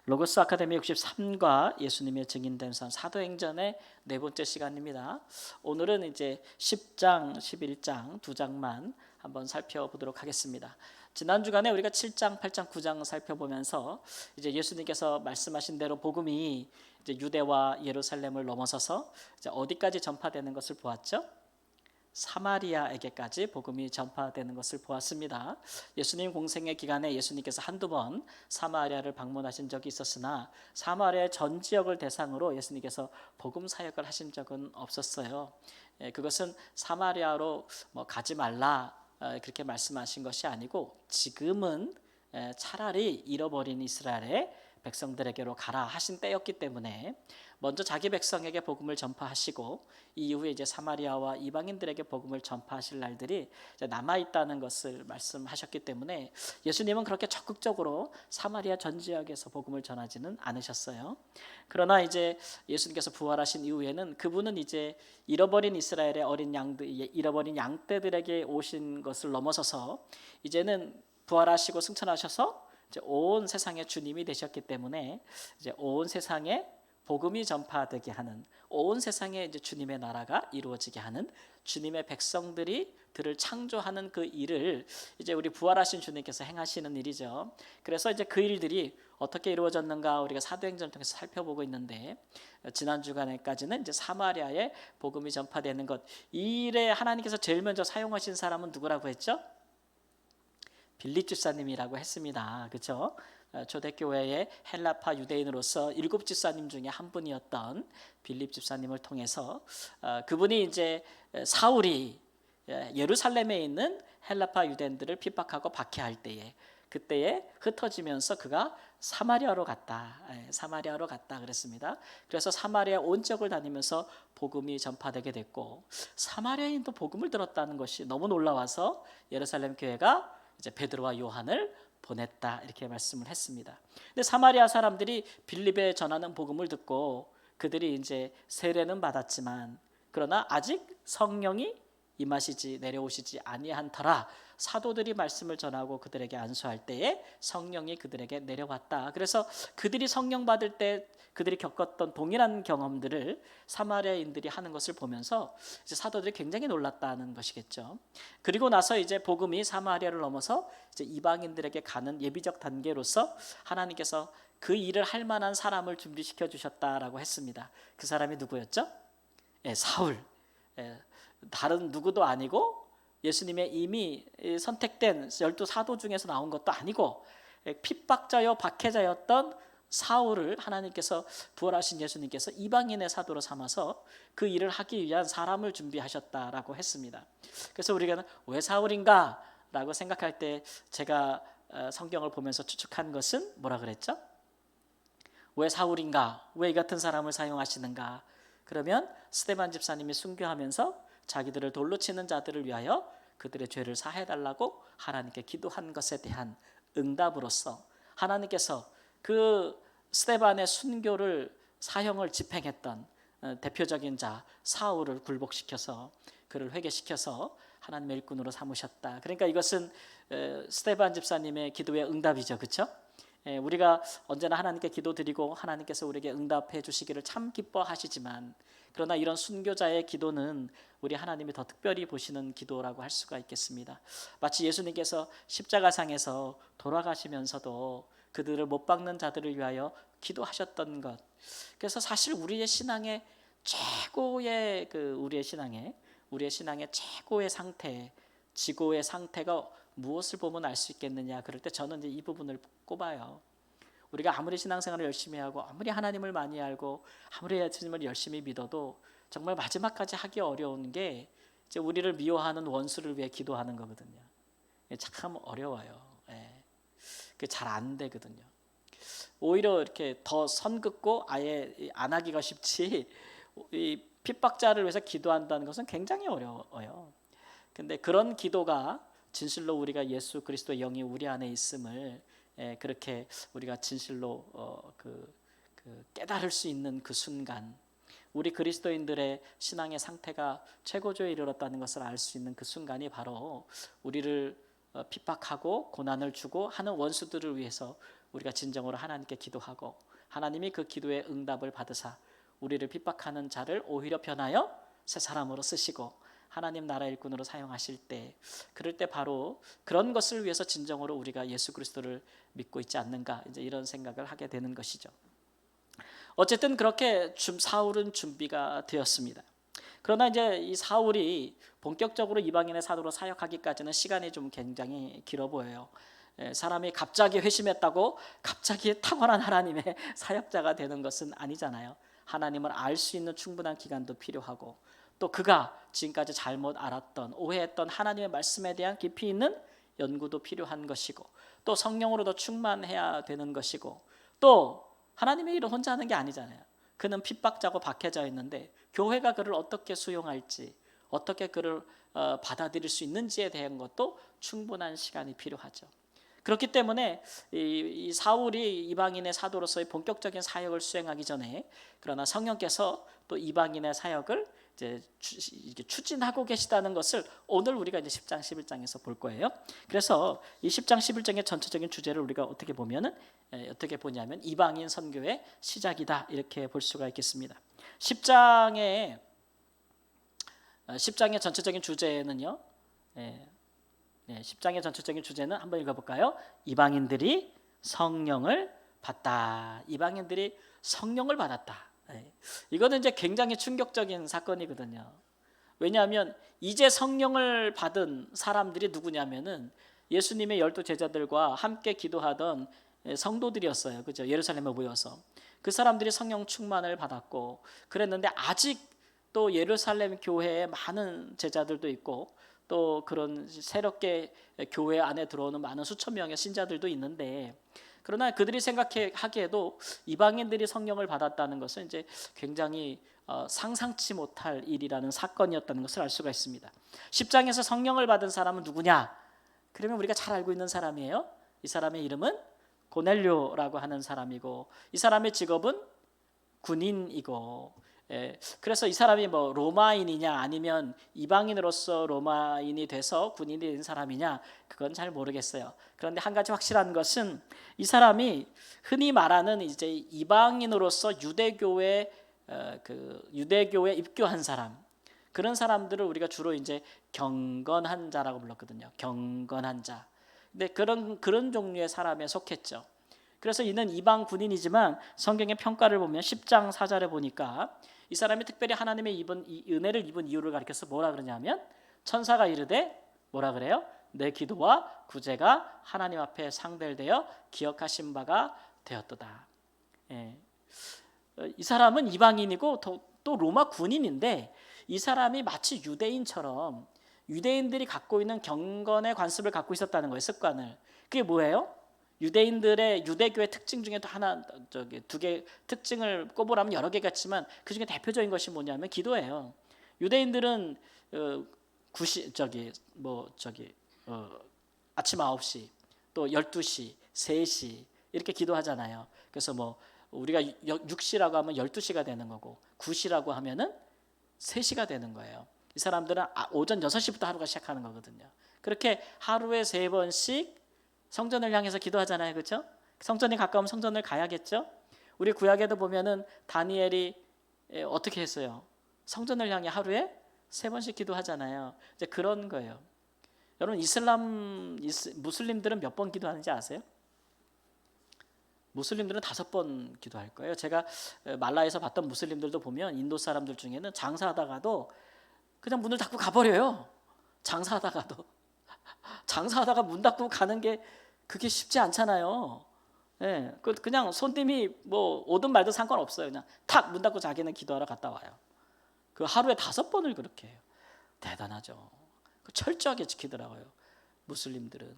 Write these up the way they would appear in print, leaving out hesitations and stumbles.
로고스 아카데미 63과 예수님의 증인된 삶 사도행전의 네 번째 시간입니다. 오늘은 이제 10장, 11장 두 장만 한번 살펴보도록 하겠습니다. 지난 주간에 우리가 7장, 8장, 9장 살펴보면서 이제 예수님께서 말씀하신 대로 복음이 이제 유대와 예루살렘을 넘어서서 이제 어디까지 전파되는 것을 보았죠? 사마리아에게까지 복음이 전파되는 것을 보았습니다. 예수님 공생의 기간에 예수님께서 한두 번 사마리아를 방문하신 적이 있었으나 사마리아의 전 지역을 대상으로 예수님께서 복음 사역을 하신 적은 없었어요. 그것은 사마리아로 가지 말라 그렇게 말씀하신 것이 아니고 지금은 차라리 잃어버린 이스라엘의 백성들에게로 가라 하신 때였기 때문에 먼저 자기 백성에게 복음을 전파하시고 이후에 이제 사마리아와 이방인들에게 복음을 전파하실 날들이 남아 있다는 것을 말씀하셨기 때문에 예수님은 그렇게 적극적으로 사마리아 전 지역에서 복음을 전하지는 않으셨어요. 그러나 이제 예수님께서 부활하신 이후에는 그분은 이제 잃어버린 이스라엘의 어린 양들, 잃어버린 양떼들에게 오신 것을 넘어서서 이제는 부활하시고 승천하셔서 이제 온 세상의 주님이 되셨기 때문에 이제 온 세상에 복음이 전파되게 하는, 온 세상에 이제 주님의 나라가 이루어지게 하는, 주님의 백성들이 들을 창조하는 그 일을 이제 우리 부활하신 주님께서 행하시는 일이죠. 그래서 이제 그 일들이 어떻게 이루어졌는가 우리가 사도행전을 통해서 살펴보고 있는데 지난 주간에까지는 이제 사마리아에 복음이 전파되는 것, 이 일에 하나님께서 제일 먼저 사용하신 사람은 누구라고 했죠? 빌립 집사님이라고 했습니다. 그렇죠? 초대교회의 헬라파 유대인으로서 7 집사님 중에 한 분이었던 빌립 집사님을 통해서 그분이 이제 사울이 예루살렘에 있는 헬라파 유대인들을 핍박하고 박해할 때에 그때에 흩어지면서 그가 사마리아로 갔다. 사마리아로 갔다 그랬습니다. 그래서 사마리아 온 지역을 다니면서 복음이 전파되게 됐고 사마리아인도 복음을 들었다는 것이 너무 놀라워서 예루살렘 교회가 이제 베드로와 요한을 보냈다 이렇게 말씀을 했습니다. 근데 사마리아 사람들이 빌립에 전하는 복음을 듣고 그들이 이제 세례는 받았지만 그러나 아직 성령이 임하시지 내려오시지 아니한 터라 사도들이 말씀을 전하고 그들에게 안수할 때에 성령이 그들에게 내려왔다. 그래서 그들이 성령 받을 때 그들이 겪었던 동일한 경험들을 사마리아인들이 하는 것을 보면서 이제 사도들이 굉장히 놀랐다는 것이겠죠. 그리고 나서 이제 복음이 사마리아를 넘어서 이제 이방인들에게 가는 예비적 단계로서 하나님께서 그 일을 할 만한 사람을 준비시켜 주셨다라고 했습니다. 그 사람이 누구였죠? 사울. 다른 누구도 아니고 예수님의 이미 선택된 12 사도 중에서 나온 것도 아니고 핍박자요 박해자였던 사울을 하나님께서 부활하신 예수님께서 이방인의 사도로 삼아서 그 일을 하기 위한 사람을 준비하셨다라고 했습니다. 그래서 우리가 왜 사울인가 라고 생각할 때 제가 성경을 보면서 추측한 것은 뭐라 그랬죠? 왜 사울인가? 왜 이 같은 사람을 사용하시는가? 그러면 스데반 집사님이 순교하면서 자기들을 돌로 치는 자들을 위하여 그들의 죄를 사해달라고 하나님께 기도한 것에 대한 응답으로서 하나님께서 그 스데반의 순교를 사형을 집행했던 대표적인 자 사울을 굴복시켜서 그를 회개시켜서 하나님의 일꾼으로 삼으셨다. 그러니까 이것은 스데반 집사님의 기도의 응답이죠. 그렇죠? 우리가 언제나 하나님께 기도드리고 하나님께서 우리에게 응답해 주시기를 참 기뻐하시지만 그러나 이런 순교자의 기도는 우리 하나님이 더 특별히 보시는 기도라고 할 수가 있겠습니다. 마치 예수님께서 십자가상에서 돌아가시면서도 그들을 못 박는 자들을 위하여 기도하셨던 것. 그래서 사실 우리의 신앙의 최고의 우리의 신앙의 최고의 상태, 지고의 상태가 무엇을 보면 알 수 있겠느냐? 그럴 때 저는 이제 이 부분을 꼽아요. 우리가 아무리 신앙생활을 열심히 하고 아무리 하나님을 많이 알고 아무리 예수님을 열심히 믿어도 정말 마지막까지 하기 어려운 게 이제 우리를 미워하는 원수를 위해 기도하는 거거든요. 참 어려워요. 그게 잘 안 되거든요. 오히려 이렇게 더 선 긋고 아예 안 하기가 쉽지 이 핍박자를 위해서 기도한다는 것은 굉장히 어려워요. 근데 그런 기도가 진실로 우리가 예수 그리스도의 영이 우리 안에 있음을 그렇게 우리가 진실로 깨달을 수 있는 그 순간 우리 그리스도인들의 신앙의 상태가 최고조에 이르렀다는 것을 알 수 있는 그 순간이 바로 우리를 핍박하고 고난을 주고 하는 원수들을 위해서 우리가 진정으로 하나님께 기도하고 하나님이 그 기도의 응답을 받으사 우리를 핍박하는 자를 오히려 변하여 새 사람으로 쓰시고 하나님 나라 일꾼으로 사용하실 때, 그럴 때 바로 그런 것을 위해서 진정으로 우리가 예수 그리스도를 믿고 있지 않는가, 이제 이런 생각을 하게 되는 것이죠. 어쨌든 그렇게 사울은 준비가 되었습니다. 그러나 이제 이 사울이 본격적으로 이방인의 사도로 사역하기까지는 시간이 좀 굉장히 길어 보여요. 사람이 갑자기 회심했다고 갑자기 탁월한 하나님의 사역자가 되는 것은 아니잖아요. 하나님을 알 수 있는 충분한 기간도 필요하고, 또 그가 지금까지 잘못 알았던, 오해했던 하나님의 말씀에 대한 깊이 있는 연구도 필요한 것이고, 또 성령으로도 충만해야 되는 것이고, 또 하나님의 일을 혼자 하는 게 아니잖아요. 그는 핍박자고 박해져 있는데 교회가 그를 어떻게 수용할지, 어떻게 그를 받아들일 수 있는지에 대한 것도 충분한 시간이 필요하죠. 그렇기 때문에 이 사울이 이방인의 사도로서의 본격적인 사역을 수행하기 전에, 그러나 성령께서 또 이방인의 사역을 이제 추진하고 계시다는 것을 오늘 우리가 이제 10장 11장에서 볼 거예요. 그래서 이 10장 11장의 전체적인 주제를 우리가 어떻게 보면은 어떻게 보냐면 이방인 선교의 시작이다, 이렇게 볼 수가 있겠습니다. 10장의 전체적인 주제는요. 10장의 전체적인 주제는 한번 읽어볼까요? 이방인들이 성령을 받다. 이방인들이 성령을 받았다. 이거는 이제 굉장히 충격적인 사건이거든요. 왜냐하면 이제 성령을 받은 사람들이 누구냐면은 예수님의 12 제자들과 함께 기도하던 성도들이었어요. 그죠? 예루살렘에 모여서 그 사람들이 성령 충만을 받았고 그랬는데, 아직 또 예루살렘 교회에 많은 제자들도 있고 또 그런 새롭게 교회 안에 들어오는 많은 수천 명의 신자들도 있는데, 그러나 그들이 생각하기에도 이방인들이 성령을 받았다는 것은 이제 굉장히 상상치 못할 일이라는 사건이었다는 것을 알 수가 있습니다. 10장에서 성령을 받은 사람은 누구냐? 그러면 우리가 잘 알고 있는 사람이에요. 이 사람의 이름은 고넬료라고 하는 사람이고, 이 사람의 직업은 군인이고, 그래서 이 사람이 뭐 로마인이냐 아니면 이방인으로서 로마인이 돼서 군인이 된 사람이냐, 그건 잘 모르겠어요. 그런데 한 가지 확실한 것은 이 사람이 흔히 말하는 이제 이방인으로서 유대교에 입교한 사람, 그런 사람들을 우리가 주로 이제 경건한 자라고 불렀거든요. 경건한 자. 근데 그런 종류의 사람에 속했죠. 그래서 이는 이방 군인이지만 성경의 평가를 보면 10장 4절에 보니까 이 사람이 특별히 하나님의 은혜를 입은 이유를 가리켜서 뭐라 그러냐면, 천사가 이르되 뭐라 그래요? 내 기도와 구제가 하나님 앞에 상달되어 기억하신 바가 되었도다. 이 사람은 이방인이고 또 로마 군인인데, 이 사람이 마치 유대인처럼 유대인들이 갖고 있는 경건의 관습을 갖고 있었다는 거예요. 습관을. 그게 뭐예요? 유대인들의 유대교의 특징 중에 또 두 개 특징을 꼽으라면 여러 개가 있지만 그 중에 대표적인 것이 뭐냐면 기도예요. 유대인들은 아침 9시, 또 12시, 3시 이렇게 기도하잖아요. 그래서 뭐 우리가 6시라고 하면 12시가 되는 거고, 9시라고 하면은 3시가 되는 거예요. 이 사람들은 오전 6시부터 하루가 시작하는 거거든요. 그렇게 하루에 3번씩 성전을 향해서 기도하잖아요. 그렇죠? 성전이 가까우면 성전을 가야겠죠? 우리 구약에도 보면은 다니엘이 어떻게 했어요? 성전을 향해 하루에 3번씩 기도하잖아요. 이제 그런 거예요. 여러분, 무슬림들은 몇 번 기도하는지 아세요? 무슬림들은 5번 기도할 거예요. 제가 말라에서 봤던 무슬림들도 보면 인도 사람들 중에는 장사하다가도 그냥 문을 닫고 가버려요. 장사하다가 문 닫고 가는 게 그게 쉽지 않잖아요. 그냥 손님이 뭐 오든 말든 상관없어요. 그냥 탁 문 닫고 자기는 기도하러 갔다 와요. 그 하루에 5번을 그렇게 해요. 대단하죠. 철저하게 지키더라고요. 무슬림들은.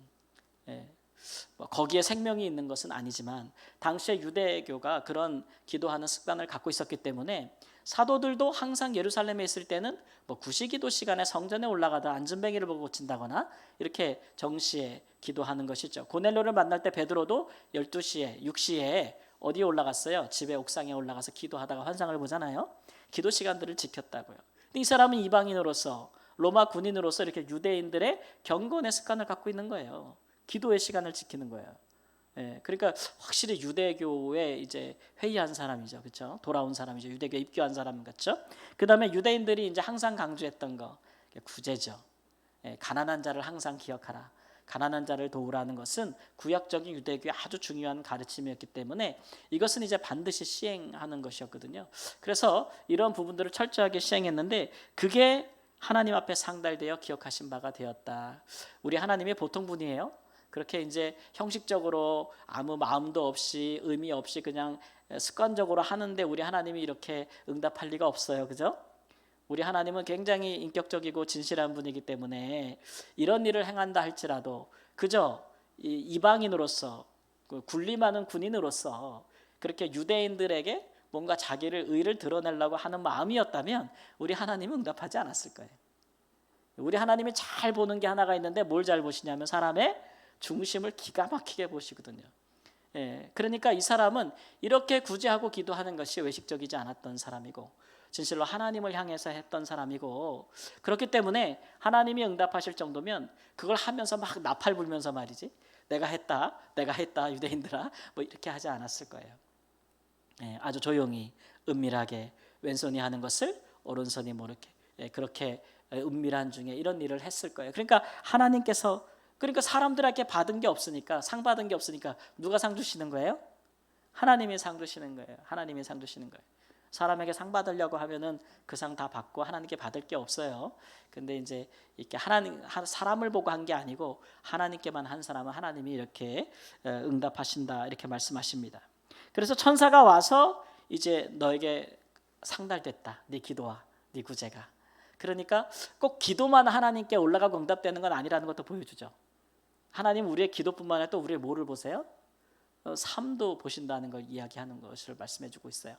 거기에 생명이 있는 것은 아니지만 당시에 유대교가 그런 기도하는 습관을 갖고 있었기 때문에 사도들도 항상 예루살렘에 있을 때는 뭐 구시기도 시간에 성전에 올라가다 앉은뱅이를 보고 고친다거나 이렇게 정시에 기도하는 것이죠. 고넬료를 만날 때 베드로도 12시에 6시에 어디에 올라갔어요? 집에 옥상에 올라가서 기도하다가 환상을 보잖아요. 기도 시간들을 지켰다고요. 근데 이 사람은 이방인으로서, 로마 군인으로서 이렇게 유대인들의 경건의 습관을 갖고 있는 거예요. 기도의 시간을 지키는 거예요. 그러니까 확실히 유대교에 이제 회의한 사람이죠, 그렇죠? 돌아온 사람이죠, 유대교 입교한 사람 같죠? 그 다음에 유대인들이 이제 항상 강조했던 거 구제죠. 가난한 자를 항상 기억하라. 가난한 자를 도우라는 것은 구약적인 유대교의 아주 중요한 가르침이었기 때문에 이것은 이제 반드시 시행하는 것이었거든요. 그래서 이런 부분들을 철저하게 시행했는데 그게 하나님 앞에 상달되어 기억하신 바가 되었다. 우리 하나님이 보통 분이에요. 그렇게 이제 형식적으로 아무 마음도 없이 의미 없이 그냥 습관적으로 하는데 우리 하나님이 이렇게 응답할 리가 없어요, 그죠? 우리 하나님은 굉장히 인격적이고 진실한 분이기 때문에 이런 일을 행한다 할지라도 그저 이방인으로서 군림하는 군인으로서 그렇게 유대인들에게 뭔가 자기를 의를 드러내려고 하는 마음이었다면 우리 하나님은 응답하지 않았을 거예요. 우리 하나님이 잘 보는 게 하나가 있는데 뭘 잘 보시냐면 사람의 중심을 기가 막히게 보시거든요. 그러니까 이 사람은 이렇게 구제하고 기도하는 것이 외식적이지 않았던 사람이고 진실로 하나님을 향해서 했던 사람이고 그렇기 때문에 하나님이 응답하실 정도면 그걸 하면서 막 나팔 불면서 말이지 내가 했다 유대인들아 뭐 이렇게 하지 않았을 거예요. 아주 조용히 은밀하게 왼손이 하는 것을 오른손이 모르게 그렇게 은밀한 중에 이런 일을 했을 거예요. 그러니까 하나님께서 그러니까 사람들에게 받은 게 없으니까 상 받은 게 없으니까 누가 상 주시는 거예요? 하나님이 상 주시는 거예요. 하나님이 상 주시는 거예요. 사람에게 상 받으려고 하면은 그 상 다 받고 하나님께 받을 게 없어요. 근데 이제 이렇게 하나님 사람을 보고 한 게 아니고 하나님께만 한 사람은 하나님이 이렇게 응답하신다 이렇게 말씀하십니다. 그래서 천사가 와서 이제 너에게 상달됐다. 네 기도와 네 구제가. 그러니까 꼭 기도만 하나님께 올라가고 응답되는 건 아니라는 것도 보여주죠. 하나님 우리의 기도뿐만 아니라 또 우리의 뭐를 보세요? 삶도 보신다는 걸 이야기하는 것을 말씀해주고 있어요.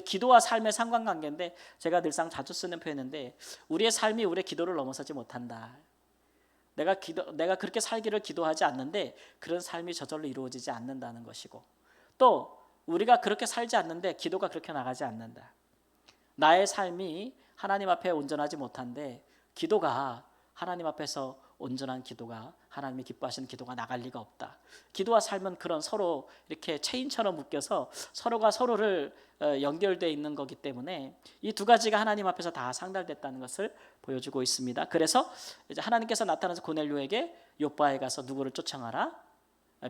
기도와 삶의 상관관계인데 제가 늘상 자주 쓰는 표현인데 우리의 삶이 우리의 기도를 넘어서지 못한다. 내가 그렇게 살기를 기도하지 않는데 그런 삶이 저절로 이루어지지 않는다는 것이고 또 우리가 그렇게 살지 않는데 기도가 그렇게 나가지 않는다. 나의 삶이 하나님 앞에 온전하지 못한데 기도가 하나님 앞에서 온전한 기도가 하나님이 기뻐하시는 기도가 나갈 리가 없다. 기도와 삶은 그런 서로 이렇게 체인처럼 묶여서 서로가 서로를 연결되어 있는 거기 때문에 이 두 가지가 하나님 앞에서 다 상달됐다는 것을 보여주고 있습니다. 그래서 이제 하나님께서 나타나서 고넬료에게 요바에 가서 누구를 초청하라?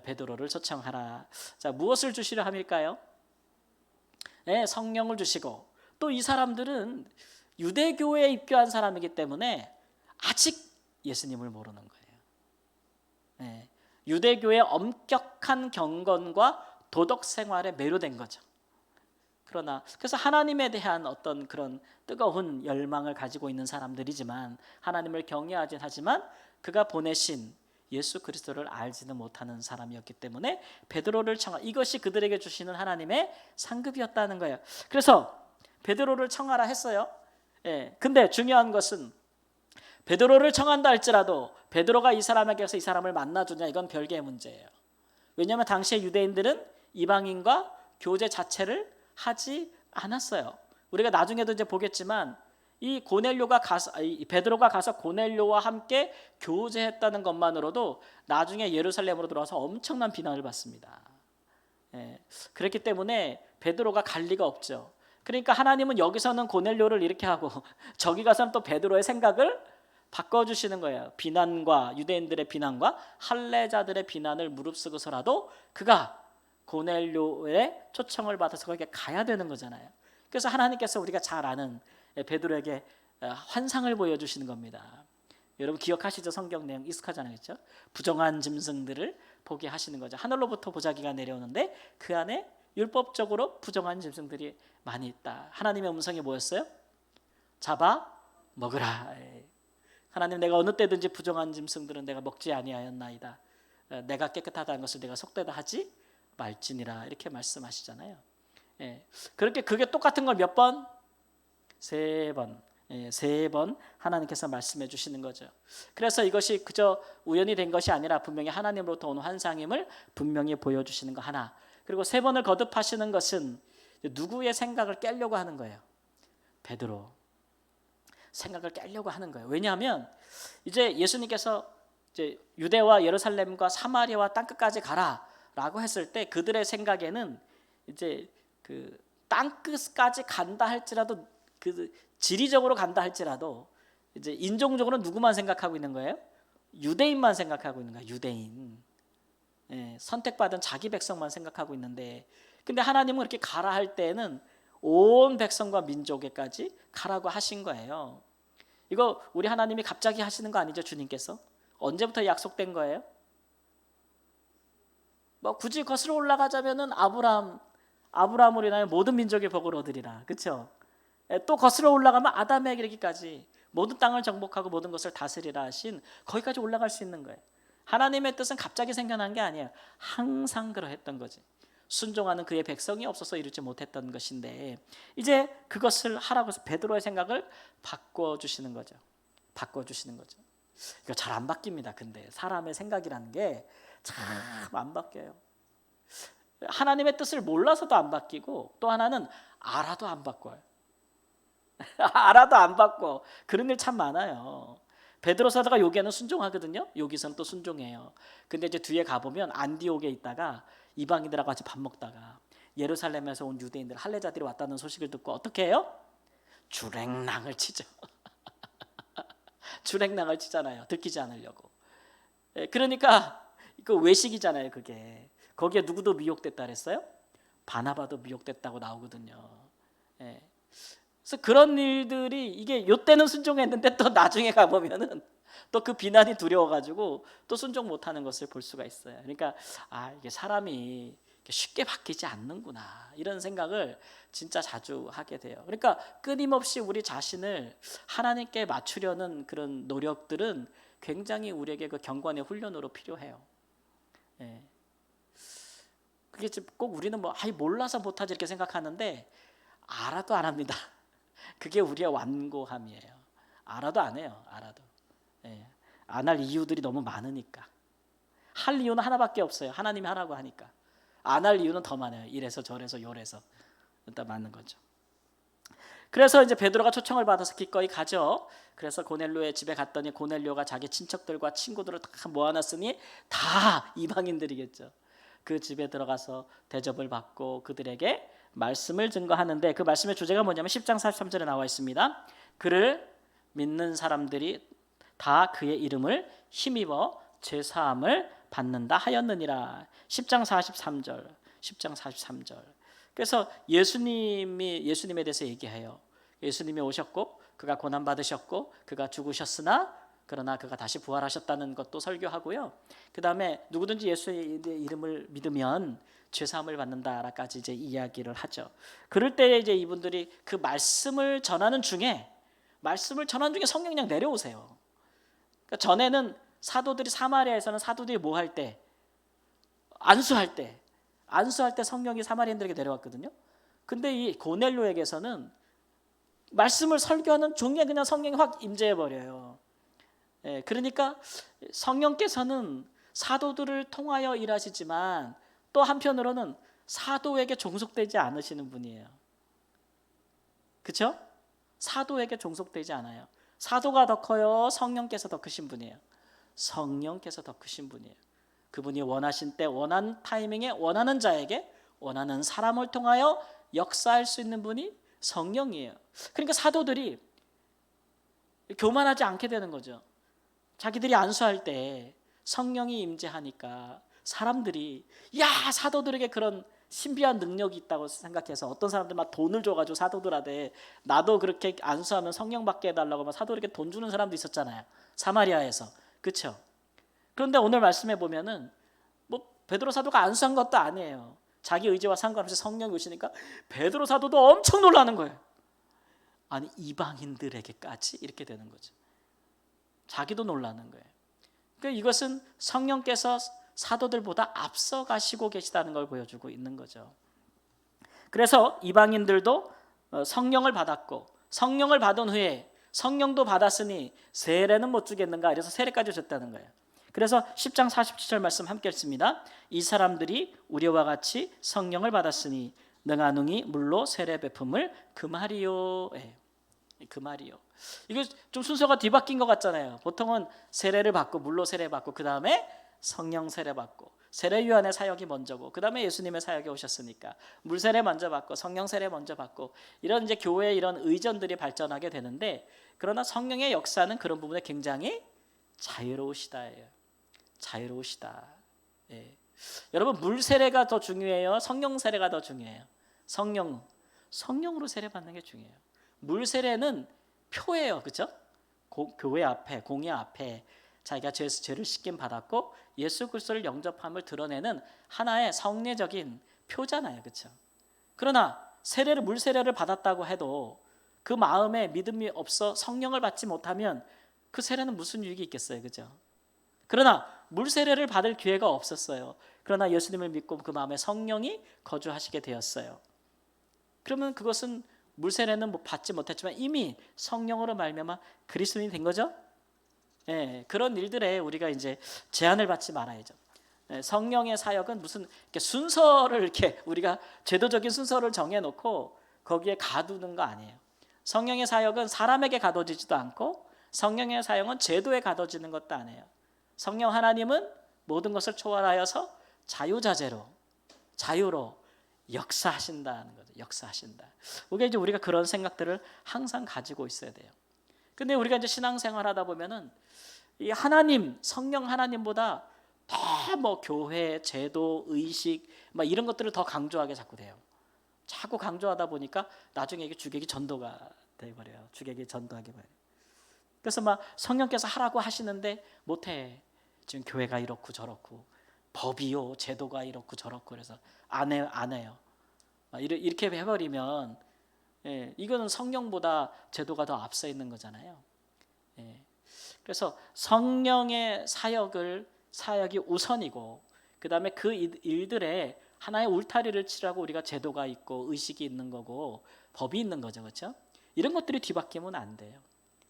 베드로를 초청하라. 자, 무엇을 주시려 함일까요? 성령을 주시고 또 이 사람들은 유대교에 입교한 사람이기 때문에 아직 예수님을 모르는 거예요. 유대교의 엄격한 경건과 도덕 생활에 매료된 거죠. 그래서 하나님에 대한 어떤 그런 뜨거운 열망을 가지고 있는 사람들이지만 하나님을 경외하긴 하지만 그가 보내신 예수 그리스도를 알지는 못하는 사람이었기 때문에 베드로를 청하 이것이 그들에게 주시는 하나님의 상급이었다는 거예요. 그래서 베드로를 청하라 했어요. 근데 중요한 것은 베드로를 청한다 할지라도 베드로가 이 사람에게서 이 사람을 만나주냐 이건 별개의 문제예요. 왜냐하면 당시의 유대인들은 이방인과 교제 자체를 하지 않았어요. 우리가 나중에도 이제 보겠지만 이 베드로가 가서 고넬료와 함께 교제했다는 것만으로도 나중에 예루살렘으로 들어와서 엄청난 비난을 받습니다. 그렇기 때문에 베드로가 갈 리가 없죠. 그러니까 하나님은 여기서는 고넬료를 이렇게 하고 저기 가서는 또 베드로의 생각을 바꿔주시는 거예요. 비난과 유대인들의 비난과 할례자들의 비난을 무릅쓰고서라도 그가 고넬료의 초청을 받아서 거기에 가야 되는 거잖아요. 그래서 하나님께서 우리가 잘 아는 베드로에게 환상을 보여주시는 겁니다. 여러분 기억하시죠? 성경 내용 익숙하잖아요, 그렇죠? 부정한 짐승들을 보게 하시는 거죠. 하늘로부터 보자기가 내려오는데 그 안에 율법적으로 부정한 짐승들이 많이 있다. 하나님의 음성이 뭐였어요? 잡아 먹으라. 하나님 내가 어느 때든지 부정한 짐승들은 내가 먹지 아니하였나이다. 내가 깨끗하다는 것을 내가 속되다 하지 말지니라 이렇게 말씀하시잖아요. 그렇게 그게 똑같은 걸 몇 번? 세 번 하나님께서 말씀해 주시는 거죠. 그래서 이것이 그저 우연이 된 것이 아니라 분명히 하나님으로부터 온 환상임을 분명히 보여주시는 거 하나. 그리고 세 번을 거듭하시는 것은 누구의 생각을 깨려고 하는 거예요? 베드로. 생각을 깨려고 하는 거예요. 왜냐하면 이제 예수님께서 이제 유대와 예루살렘과 사마리아와 땅끝까지 가라 라고 했을 때 그들의 생각에는 이제 그 땅끝까지 간다 할지라도, 그 지리적으로 간다 할지라도 이제 인종적으로 누구만 생각하고 있는 거예요? 유대인만 생각하고 있는 거예요. 유대인. 예, 선택받은 자기 백성만 생각하고 있는데, 근데 하나님은 그렇게 가라 할 때는 온 백성과 민족에까지 가라고 하신 거예요. 이거 우리 하나님이 갑자기 하시는 거 아니죠? 주님께서 언제부터 약속된 거예요? 뭐 굳이 거슬러 올라가자면은 아브라함으로 인하여 모든 민족의 복을 얻으리라. 그렇죠? 또 거슬러 올라가면 아담에게 이르기까지 모든 땅을 정복하고 모든 것을 다스리라 하신, 거기까지 올라갈 수 있는 거예요. 하나님의 뜻은 갑자기 생겨난 게 아니에요. 항상 그러했던 거지. 순종하는 그의 백성이 없어서 이루지 못했던 것인데, 이제 그것을 하라고 해서 베드로의 생각을 바꿔주시는 거죠. 바꿔주시는 거죠. 이거 잘 안 바뀝니다. 근데 사람의 생각이라는 게 참 안 바뀌어요. 하나님의 뜻을 몰라서도 안 바뀌고, 또 하나는 알아도 안 바꿔요. 알아도 안 바꿔. 그런 일 참 많아요. 베드로 사도가 여기에는 순종하거든요. 여기서는 또 순종해요. 근데 이제 뒤에 가보면 안디옥에 있다가 이방인들하고 같이 밥 먹다가 예루살렘에서 온 유대인들, 할례자들이 왔다는 소식을 듣고 어떻게 해요? 주랭랑을 치죠. 주랭랑을 치잖아요. 들키지 않으려고. 그러니까 그 외식이잖아요. 그게. 거기에 누구도 미혹됐다 그랬어요? 바나바도 미혹됐다고 나오거든요. 그래서 그런 일들이, 이게 요때는 순종했는데 또 나중에 가보면은 또 그 비난이 두려워가지고 또 순종 못하는 것을 볼 수가 있어요. 그러니까 이게 사람이 쉽게 바뀌지 않는구나, 이런 생각을 진짜 자주 하게 돼요. 그러니까 끊임없이 우리 자신을 하나님께 맞추려는 그런 노력들은 굉장히 우리에게 그 경건의 훈련으로 필요해요. 그게 꼭 우리는 몰라서 못하지 이렇게 생각하는데, 알아도 안 합니다. 그게 우리의 완고함이에요. 알아도 안 해요. 알아도. 안 할 이유들이 너무 많으니까. 할 이유는 하나밖에 없어요. 하나님이 하라고 하니까. 안 할 이유는 더 많아요. 이래서 저래서 요래서. 일단 맞는 거죠. 그래서 이제 베드로가 초청을 받아서 기꺼이 가죠. 그래서 고넬료의 집에 갔더니 고넬료가 자기 친척들과 친구들을 다 모아놨으니 다 이방인들이겠죠. 그 집에 들어가서 대접을 받고 그들에게 말씀을 증거하는데, 그 말씀의 주제가 뭐냐면 10장 43절에 나와 있습니다. 그를 믿는 사람들이 다 그의 이름을 힘입어 죄사함을 받는다 하였느니라. 10장 43절. 10장 43절. 그래서 예수님에 대해서 얘기해요. 예수님이 오셨고 그가 고난 받으셨고 그가 죽으셨으나 그러나 그가 다시 부활하셨다는 것도 설교하고요. 그 다음에 누구든지 예수의 이름을 믿으면 죄사함을 받는다라까지 이제 이야기를 하죠. 그럴 때 이제 이분들이 그 말씀을 전하는 중에 성령이 그냥 내려오세요. 그러니까 전에는 사마리아에서는 사도들이 뭐 할 때, 안수할 때 성령이 사마리아인들에게 내려왔거든요. 근데 이 고넬료에게서는 말씀을 설교하는 중에 그냥 성령이 확 임재해 버려요. 그러니까 성령께서는 사도들을 통하여 일하시지만 또 한편으로는 사도에게 종속되지 않으시는 분이에요. 그렇죠? 사도에게 종속되지 않아요. 사도가 더 커요? 성령께서 더 크신 분이에요? 성령께서 더 크신 분이에요. 그분이 원하신 때 원하는 타이밍에 원하는 자에게 원하는 사람을 통하여 역사할 수 있는 분이 성령이에요. 그러니까 사도들이 교만하지 않게 되는 거죠. 자기들이 안수할 때 성령이 임재하니까 사람들이 사도들에게 그런 신비한 능력이 있다고 생각해서 어떤 사람들 막 돈을 줘가지고 사도들한테 나도 그렇게 안수하면 성령 받게 해달라고 막 사도들에게 돈 주는 사람도 있었잖아요. 사마리아에서. 그렇죠? 그런데 오늘 말씀해 보면은 베드로 사도가 안수한 것도 아니에요. 자기 의지와 상관없이 성령이 오시니까 베드로 사도도 엄청 놀라는 거예요. 아니 이방인들에게까지 이렇게 되는 거죠. 자기도 놀라는 거예요. 그러니까 이것은 성령께서 사도들보다 앞서 가시고 계시다는 걸 보여주고 있는 거죠. 그래서 이방인들도 성령을 받았고 성령을 받은 후에 성령도 받았으니 세례는 못 주겠는가, 이래서 세례까지 줬다는 거예요. 그래서 10장 47절 말씀 함께 읽습니다. 이 사람들이 우리와 같이 성령을 받았으니 능하능히 물로 세례 베품을 금하리요. 금하리요. 이게 좀 순서가 뒤바뀐 것 같잖아요. 보통은 세례를 받고 물로 세례 받고 그 다음에 성령 세례 받고 세례 요한의 사역이 먼저고 그 다음에 예수님의 사역이 오셨으니까 물 세례 먼저 받고 성령 세례 먼저 받고 이런 이제 교회의 이런 의전들이 발전하게 되는데, 그러나 성령의 역사는 그런 부분에 굉장히 자유로우시다예요. 자유로우시다. 예. 여러분, 물 세례가 더 중요해요? 성령 세례가 더 중요해요? 성령으로 세례 받는 게 중요해요. 물 세례는 표예요, 그렇죠? 교회 앞에, 공회 앞에 자기가 죄를 씻김 받았고 예수 그리스도를 영접함을 드러내는 하나의 성례적인 표잖아요, 그렇죠? 그러나 물 세례를 받았다고 해도 그 마음에 믿음이 없어 성령을 받지 못하면 그 세례는 무슨 유익이 있겠어요, 그렇죠? 그러나 물 세례를 받을 기회가 없었어요. 그러나 예수님을 믿고 그 마음에 성령이 거주하시게 되었어요. 그러면 그것은 물 세례는 받지 못했지만 이미 성령으로 말미암아 그리스도인이 된 거죠. 예, 그런 일들에 우리가 이제 제한을 받지 말아야죠. 예, 성령의 사역은 무슨 이렇게 순서를 이렇게 우리가 제도적인 순서를 정해놓고 거기에 가두는 거 아니에요. 성령의 사역은 사람에게 가둬지지도 않고 성령의 사역은 제도에 가둬지는 것도 아니에요. 성령 하나님은 모든 것을 초월하여서 자유로 역사하신다는 거죠. 역사하신다. 우리가 그런 생각들을 항상 가지고 있어야 돼요. 근데 우리가 이제 신앙생활하다 보면은 이 하나님, 성령 하나님보다 더 교회, 제도, 의식 막 이런 것들을 더 강조하게 자꾸 돼요. 자꾸 강조하다 보니까 나중에 이게 주객이 전도가 돼버려요. 주객이 전도하게 버려요. 그래서 막 성령께서 하라고 하시는데 못해. 지금 교회가 이렇고 저렇고 법이요, 제도가 이렇고 저렇고 그래서 안 해요. 이렇게 해버리면 이거는 성령보다 제도가 더 앞서 있는 거잖아요. 그래서 성령의 사역이 우선이고 그 다음에 그 일들에 하나의 울타리를 치라고 우리가 제도가 있고 의식이 있는 거고 법이 있는 거죠, 그렇죠? 이런 것들이 뒤바뀌면 안 돼요.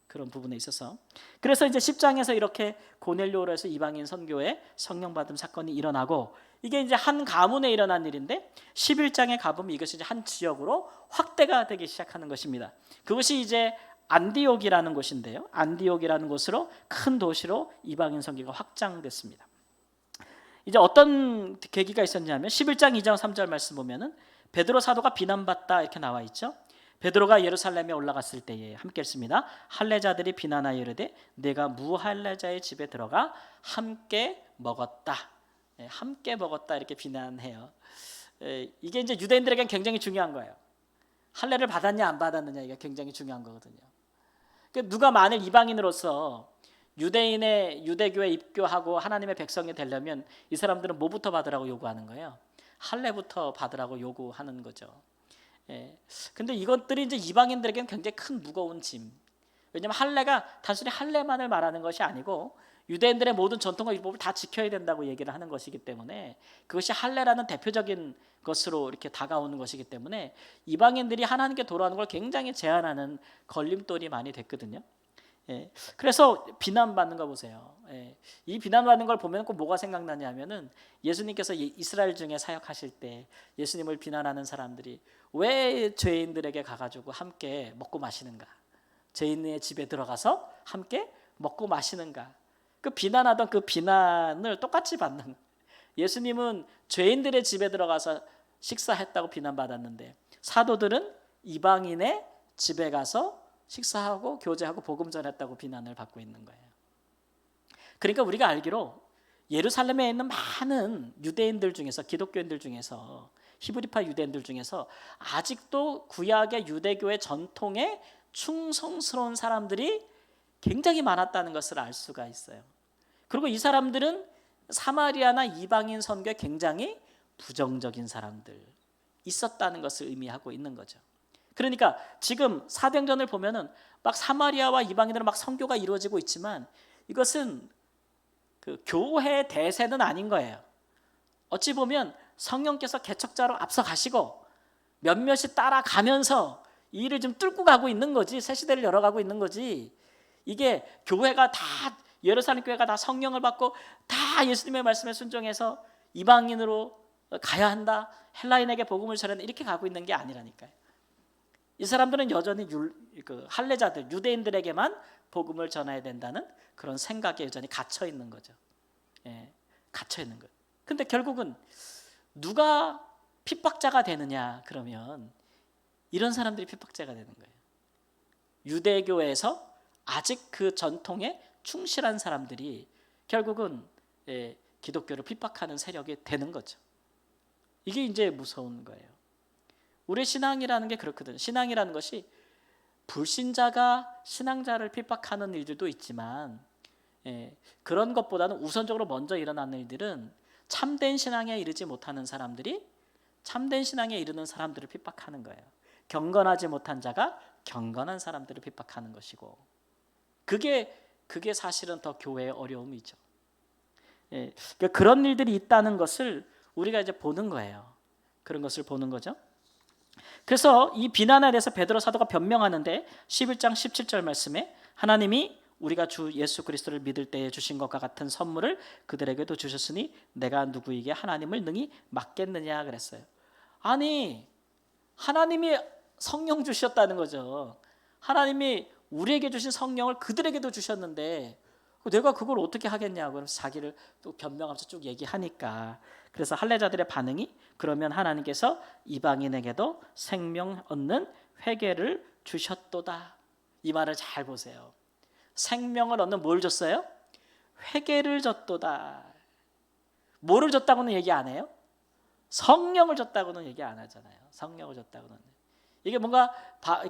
그런 부분에 있어서. 그래서 이제 10장에서 이렇게 고넬료로 해서 이방인 선교에 성령 받음 사건이 일어나고 이게 이제 한 가문에 일어난 일인데 11장에 가보면 이것이 이제 한 지역으로 확대가 되기 시작하는 것입니다. 그것이 이제 안디옥이라는 곳인데요. 안디옥이라는 곳으로 큰 도시로 이방인 선교가 확장됐습니다. 이제 어떤 계기가 있었냐면 11장 2장 3절 말씀 보면은 베드로 사도가 비난받다 이렇게 나와 있죠. 베드로가 예루살렘에 올라갔을 때에 함께 읽습니다. 할례자들이 비난하여 이르되 내가 무할례자의 집에 들어가 함께 먹었다. 함께 먹었다 이렇게 비난해요. 이게 이제 유대인들에게는 굉장히 중요한 거예요. 할례를 받았냐 안 받았느냐 이게 굉장히 중요한 거거든요. 누가 만일 이방인으로서 유대교에 입교하고 하나님의 백성이 되려면 이 사람들은 뭐부터 받으라고 요구하는 거예요? 할례부터 받으라고 요구하는 거죠. 근데 이것들이 이제 이방인들에게는 굉장히 큰 무거운 짐. 왜냐하면 할례가 단순히 할례만을 말하는 것이 아니고 유대인들의 모든 전통과 율법을 다 지켜야 된다고 얘기를 하는 것이기 때문에 그것이 할례라는 대표적인 것으로 이렇게 다가오는 것이기 때문에 이방인들이 하나님께 돌아오는 걸 굉장히 제한하는 걸림돌이 많이 됐거든요. 그래서 비난받는 거 보세요. 이 비난받는 걸 보면 꼭 뭐가 생각나냐면은 예수님께서 이스라엘 중에 사역하실 때 예수님을 비난하는 사람들이 왜 죄인들에게 가가지고 함께 먹고 마시는가? 죄인의 집에 들어가서 함께 먹고 마시는가? 그 비난하던 그 비난을 똑같이 받는. 예수님은 죄인들의 집에 들어가서 식사했다고 비난받았는데 사도들은 이방인의 집에 가서 식사하고 교제하고 복음 전했다고 비난을 받고 있는 거예요. 그러니까 우리가 알기로 예루살렘에 있는 많은 유대인들 중에서 기독교인들 중에서 히브리파 유대인들 중에서 아직도 구약의 유대교의 전통에 충성스러운 사람들이 굉장히 많았다는 것을 알 수가 있어요. 그리고 이 사람들은 사마리아나 이방인 선교에 굉장히 부정적인 사람들 있었다는 것을 의미하고 있는 거죠. 그러니까 지금 사도행전을 보면은 막 사마리아와 이방인들은 막 선교가 이루어지고 있지만 이것은 그 교회 대세는 아닌 거예요. 어찌 보면 성령께서 개척자로 앞서 가시고 몇몇이 따라가면서 이 일을 좀 뚫고 가고 있는 거지, 새 시대를 열어가고 있는 거지. 이게 교회가 다 예루살렘 교회가 다 성령을 받고 다 예수님의 말씀에 순종해서 이방인으로 가야 한다, 헬라인에게 복음을 전한다 이렇게 가고 있는 게 아니라니까요. 이 사람들은 여전히 할례자들, 유대인들에게만 복음을 전해야 된다는 그런 생각에 여전히 갇혀 있는 거죠. 갇혀 있는 거예요. 근데 결국은 누가 핍박자가 되느냐 그러면 이런 사람들이 핍박자가 되는 거예요. 유대교에서 아직 그 전통에 충실한 사람들이 결국은 기독교를 핍박하는 세력이 되는 거죠. 이게 이제 무서운 거예요. 우리 신앙이라는 게 그렇거든요. 신앙이라는 것이 불신자가 신앙자를 핍박하는 일들도 있지만 그런 것보다는 우선적으로 먼저 일어나는 일들은 참된 신앙에 이르지 못하는 사람들이 참된 신앙에 이르는 사람들을 핍박하는 거예요. 경건하지 못한 자가 경건한 사람들을 핍박하는 것이고 그게 사실은 더 교회의 어려움이죠. 그러니까 그런 일들이 있다는 것을 우리가 이제 보는 거예요. 그런 것을 보는 거죠. 그래서 이 비난에 대해서 베드로 사도가 변명하는데 11장 17절 말씀에 하나님이 우리가 주 예수 그리스도를 믿을 때에 주신 것과 같은 선물을 그들에게도 주셨으니 내가 누구에게 하나님을 능히 맡겠느냐 그랬어요. 아니 하나님이 성령 주셨다는 거죠. 하나님이 우리에게 주신 성령을 그들에게도 주셨는데 내가 그걸 어떻게 하겠냐고 그러면서 자기를 또 변명하면서 쭉 얘기하니까 그래서 할례자들의 반응이 그러면 하나님께서 이방인에게도 생명 얻는 회개를 주셨도다. 이 말을 잘 보세요. 생명을 얻는 뭘 줬어요? 회개를 줬도다. 뭐를 줬다고는 얘기 안 해요? 성령을 줬다고는 얘기 안 하잖아요. 성령을 줬다고는. 이게 뭔가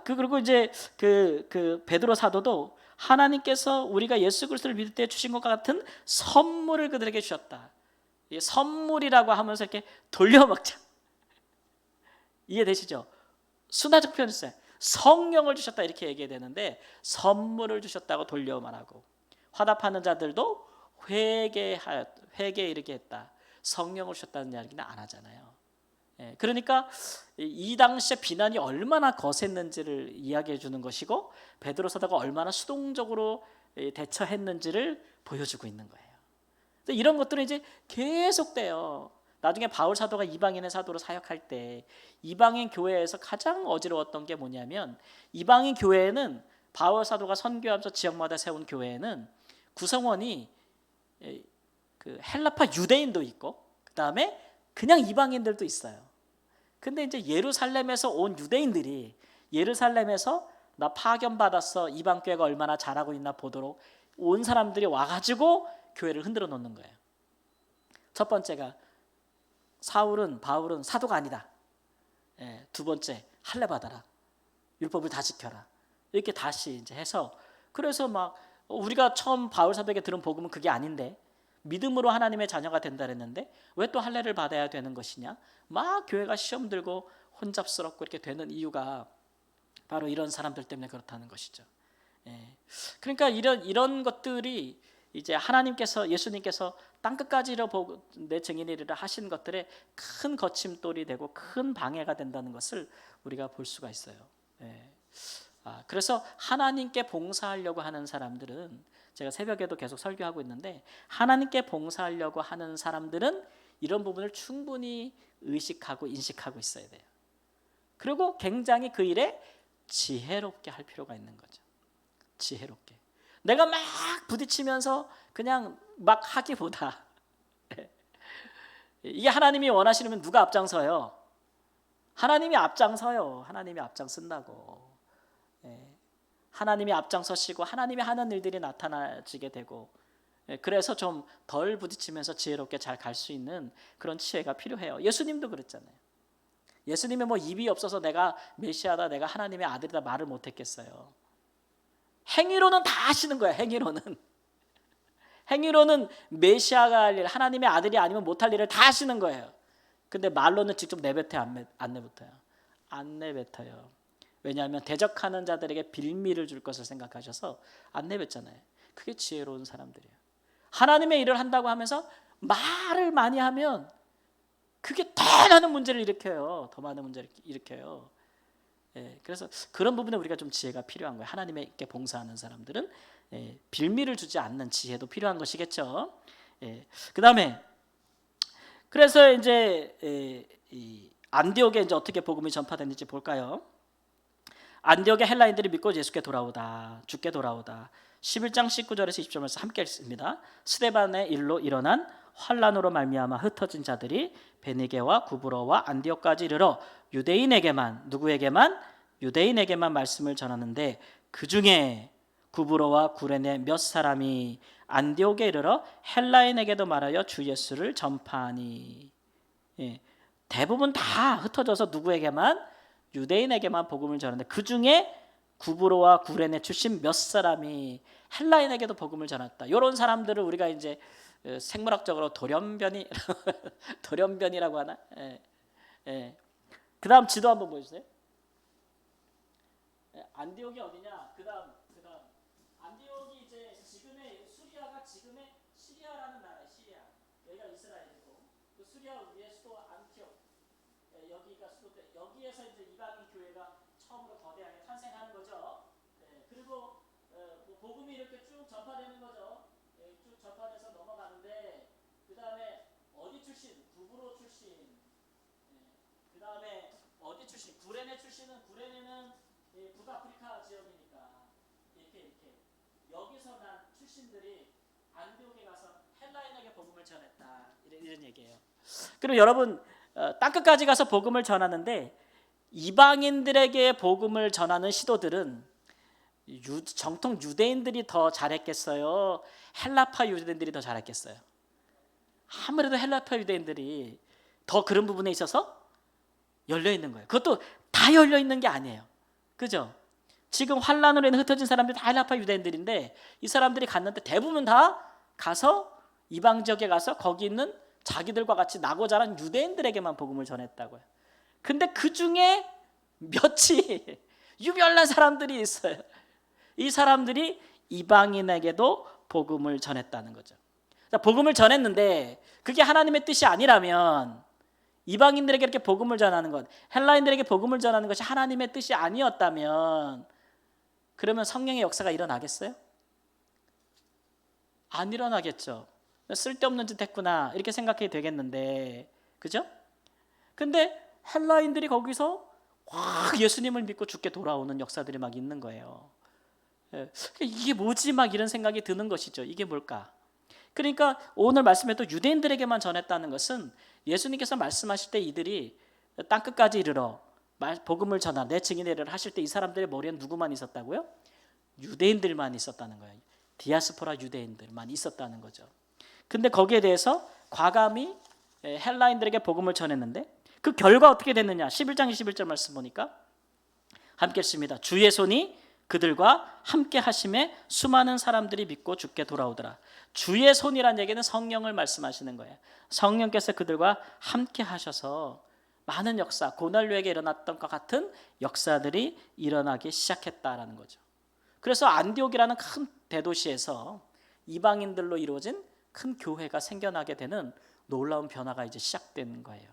그리고 이제 그 베드로 사도도 하나님께서 우리가 예수 그리스도를 믿을 때 주신 것과 같은 선물을 그들에게 주셨다. 이 선물이라고 하면서 이렇게 돌려먹자. 이해되시죠? 순화적 표현했어요. 성령을 주셨다 이렇게 얘기해야 되는데 선물을 주셨다고 돌려 말하고 화답하는 자들도 회개에 이르게 했다. 성령을 주셨다는 이야기는 안 하잖아요. 그러니까 이 당시에 비난이 얼마나 거셌는지를 이야기해 주는 것이고 베드로 사도가 얼마나 수동적으로 대처했는지를 보여주고 있는 거예요. 이런 것들은 이제 계속돼요. 나중에 바울 사도가 이방인의 사도로 사역할 때 이방인 교회에서 가장 어지러웠던 게 뭐냐면 이방인 교회에는 바울 사도가 선교하면서 지역마다 세운 교회에는 구성원이 그 헬라파 유대인도 있고 그다음에 그냥 이방인들도 있어요. 근데 이제 예루살렘에서 온 유대인들이 예루살렘에서 나 파견 받았어 이방 교회가 얼마나 잘하고 있나 보도록 온 사람들이 와가지고 교회를 흔들어 놓는 거예요. 첫 번째가 바울은 사도가 아니다. 두 번째 할례 받아라. 율법을 다 지켜라. 이렇게 다시 이제 해서 그래서 막 우리가 처음 바울 사도에게 들은 복음은 그게 아닌데 믿음으로 하나님의 자녀가 된다 그랬는데 왜 또 할례를 받아야 되는 것이냐? 막 교회가 시험 들고 혼잡스럽고 이렇게 되는 이유가 바로 이런 사람들 때문에 그렇다는 것이죠. 그러니까 이런 것들이 이제 예수님께서 땅끝까지 내 증인이리라 하신 것들의 큰 거침돌이 되고 큰 방해가 된다는 것을 우리가 볼 수가 있어요. 그래서 하나님께 봉사하려고 하는 사람들은 제가 새벽에도 계속 설교하고 있는데 하나님께 봉사하려고 하는 사람들은 이런 부분을 충분히 의식하고 인식하고 있어야 돼요. 그리고 굉장히 그 일에 지혜롭게 할 필요가 있는 거죠. 지혜롭게. 내가 막 부딪히면서 그냥 막 하기보다 이게 하나님이 원하시면 누가 앞장서요? 하나님이 앞장서요. 하나님이 앞장쓴다고. 하나님이 앞장서시고 하나님이 하는 일들이 나타나지게 되고 그래서 좀 덜 부딪히면서 지혜롭게 잘 갈 수 있는 그런 지혜가 필요해요. 예수님도 그랬잖아요. 예수님이 뭐 입이 없어서 내가 메시아다 내가 하나님의 아들이다 말을 못했겠어요. 행위로는 다 하시는 거예요. 행위로는 메시아가 할 일, 하나님의 아들이 아니면 못할 일을 다 하시는 거예요. 근데 말로는 직접 내뱉어요? 안 내뱉어요? 안 내뱉어요. 왜냐하면 대적하는 자들에게 빌미를 줄 것을 생각하셔서 안 내뱉잖아요. 그게 지혜로운 사람들이에요. 하나님의 일을 한다고 하면서 말을 많이 하면 그게 더 많은 문제를 일으켜요. 더 많은 문제를 일으켜요. 그래서 그런 부분에 우리가 좀 지혜가 필요한 거예요. 하나님께 봉사하는 사람들은 빌미를 주지 않는 지혜도 필요한 것이겠죠. 그 다음에 그래서 이제 이 안디옥에 이제 어떻게 복음이 전파됐는지 볼까요? 안디옥의 헬라인들이 믿고 예수께 돌아오다, 주께 돌아오다. 11장 19절에서 20절 말씀 함께 읽습니다. 스데반의 일로 일어난 환난으로 말미암아 흩어진 자들이 베니게와 구브로와 안디옥까지 이르러 유대인에게만, 누구에게만? 유대인에게만 말씀을 전하는데 그 중에 구브로와 구레네 몇 사람이 안디옥에 이르러 헬라인에게도 말하여 주 예수를 전파하니. 예, 대부분 다 흩어져서 누구에게만? 유대인에게만 복음을 전하는데 그 중에 구브로와 구레네 출신 몇 사람이 헬라인에게도 복음을 전했다. 이런 사람들을 우리가 이제 생물학적으로 돌연변이 돌연변이라고 하나? 예, 예. 그다음 지도 한번 보여주세요. 안디옥이 어디냐? 그다음 안디옥이 이제 지금의 수리아가 지금의 시리아라는 나라예요. 시리아. 여기가 이스라엘이고 그 수리아 위에 수도 안티옥. 여기가 수도대. 여기에서 이제 이방인 교회가 처음으로 거대하게 탄생하는 거죠. 그리고 뭐 복음이 이렇게 쭉 전파되는 거죠. 쭉 전파돼서 넘어가는데 그 다음에 어디 출신? 구브로 출신. 그 다음에 어디 출신? 구레네 출신은 구레네는 북아프리카 지역이니까 이렇게 여기서 난 출신들이 안디옥에 가서 헬라인에게 복음을 전했다. 이런 얘기예요. 그리고 여러분 땅끝까지 가서 복음을 전하는데 이방인들에게 복음을 전하는 시도들은 정통 유대인들이 더 잘했겠어요? 헬라파 유대인들이 더 잘했겠어요? 아무래도 헬라파 유대인들이 더 그런 부분에 있어서 열려 있는 거예요. 그것도 다 열려 있는 게 아니에요. 그죠? 지금 환란으로 인해 흩어진 사람들이 다 헬라파 유대인들인데 이 사람들이 갔는데 대부분 다 가서 이방 지역에 가서 거기 있는 자기들과 같이 나고 자란 유대인들에게만 복음을 전했다고요. 근데 그 중에 몇이 유별난 사람들이 있어요. 이 사람들이 이방인에게도 복음을 전했다는 거죠. 복음을 전했는데 그게 하나님의 뜻이 아니라면 이방인들에게 이렇게 복음을 전하는 것, 헬라인들에게 복음을 전하는 것이 하나님의 뜻이 아니었다면 그러면 성령의 역사가 일어나겠어요? 안 일어나겠죠. 쓸데없는 짓 했구나 이렇게 생각해도 되겠는데, 그죠? 근데 헬라인들이 거기서 확 예수님을 믿고 죽게 돌아오는 역사들이 막 있는 거예요. 이게 뭐지? 막 이런 생각이 드는 것이죠. 이게 뭘까? 그러니까 오늘 말씀에도 유대인들에게만 전했다는 것은 예수님께서 말씀하실 때 이들이 땅끝까지 이르러 복음을 전하 내 증인을 하실 때 이 사람들의 머리엔 누구만 있었다고요? 유대인들만 있었다는 거예요. 디아스포라 유대인들만 있었다는 거죠. 근데 거기에 대해서 과감히 헬라인들에게 복음을 전했는데 그 결과 어떻게 됐느냐? 11장 21절 말씀 보니까 함께 읽습니다. 주의 손이 그들과 함께 하심에 수많은 사람들이 믿고 죽게 돌아오더라. 주의 손이란 얘기는 성령을 말씀하시는 거예요. 성령께서 그들과 함께 하셔서 많은 역사, 고넬료에게 일어났던 것 같은 역사들이 일어나기 시작했다라는 거죠. 그래서 안디옥이라는 큰 대도시에서 이방인들로 이루어진 큰 교회가 생겨나게 되는 놀라운 변화가 이제 시작되는 거예요.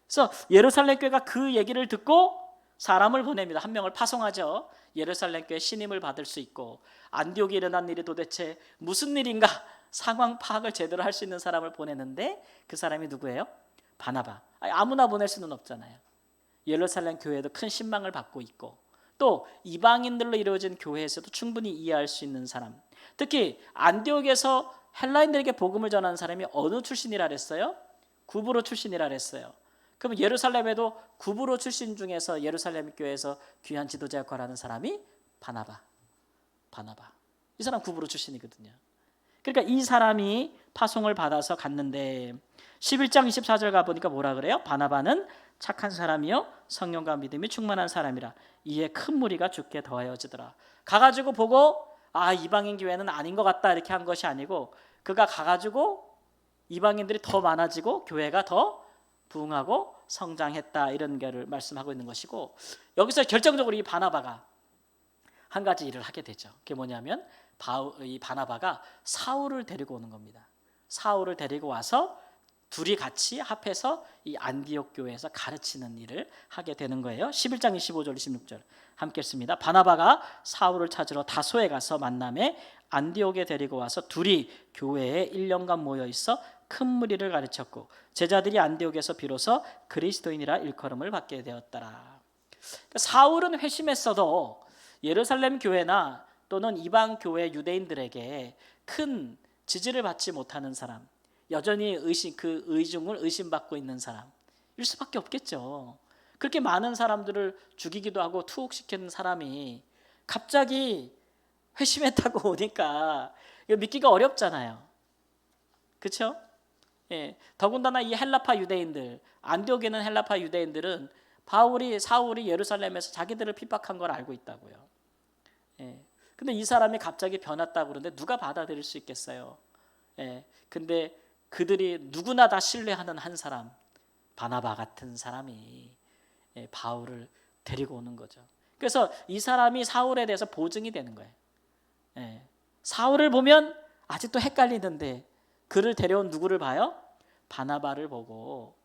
그래서 예루살렘 교회가 그 얘기를 듣고 사람을 보냅니다. 한 명을 파송하죠. 예루살렘 교회 신임을 받을 수 있고 안디옥에 일어난 일이 도대체 무슨 일인가 상황 파악을 제대로 할 수 있는 사람을 보내는데 그 사람이 누구예요? 바나바. 아무나 보낼 수는 없잖아요. 예루살렘 교회도 큰 신망을 받고 있고 또 이방인들로 이루어진 교회에서도 충분히 이해할 수 있는 사람. 특히 안디옥에서 헬라인들에게 복음을 전하는 사람이 어느 출신이라 그랬어요? 구브로 출신이라 그랬어요. 그럼 예루살렘에도 구브로 출신 중에서 예루살렘 교회에서 귀한 지도자 역할을 하는 사람이 바나바. 이 사람 구브로 출신이거든요. 그러니까 이 사람이 파송을 받아서 갔는데 11장 24절 가보니까 뭐라 그래요? 바나바는 착한 사람이요 성령과 믿음이 충만한 사람이라 이에 큰 무리가 죽게 더하여지더라. 가가지고 보고 이방인 교회는 아닌 것 같다 이렇게 한 것이 아니고 그가 가가지고 이방인들이 더 많아지고 교회가 더 부흥하고 성장했다 이런 거를 말씀하고 있는 것이고 여기서 결정적으로 이 바나바가 한 가지 일을 하게 되죠. 그게 뭐냐면 이 바나바가 사울을 데리고 오는 겁니다. 사울을 데리고 와서 둘이 같이 합해서 이 안디옥 교회에서 가르치는 일을 하게 되는 거예요. 11장 25절 26절 함께 읽습니다. 바나바가 사울을 찾으러 다소에 가서 만남에 안디옥에 데리고 와서 둘이 교회에 1년간 모여 있어 큰 무리를 가르쳤고 제자들이 안디옥에서 비로소 그리스도인이라 일컬음을 받게 되었더라. 사울은 회심했어도 예루살렘 교회나 또는 이방 교회 유대인들에게 큰 지지를 받지 못하는 사람, 여전히 그 의중을 의심받고 있는 사람일 수밖에 없겠죠. 그렇게 많은 사람들을 죽이기도 하고 투옥시키는 사람이 갑자기 회심했다고 오니까 이거 믿기가 어렵잖아요. 그렇죠? 예, 더군다나 이 헬라파 유대인들, 안디옥에 있는 헬라파 유대인들은 사울이 예루살렘에서 자기들을 핍박한 걸 알고 있다고요. 예, 근데 이 사람이 갑자기 변했다고 그러는데 누가 받아들일 수 있겠어요? 예, 근데 그들이 누구나 다 신뢰하는 한 사람, 바나바 같은 사람이 바울을 데리고 오는 거죠. 그래서 이 사람이 사울에 대해서 보증이 되는 거예요. 사울을 보면 아직도 헷갈리는데 그를 데려온 누구를 봐요? 바나바를 보고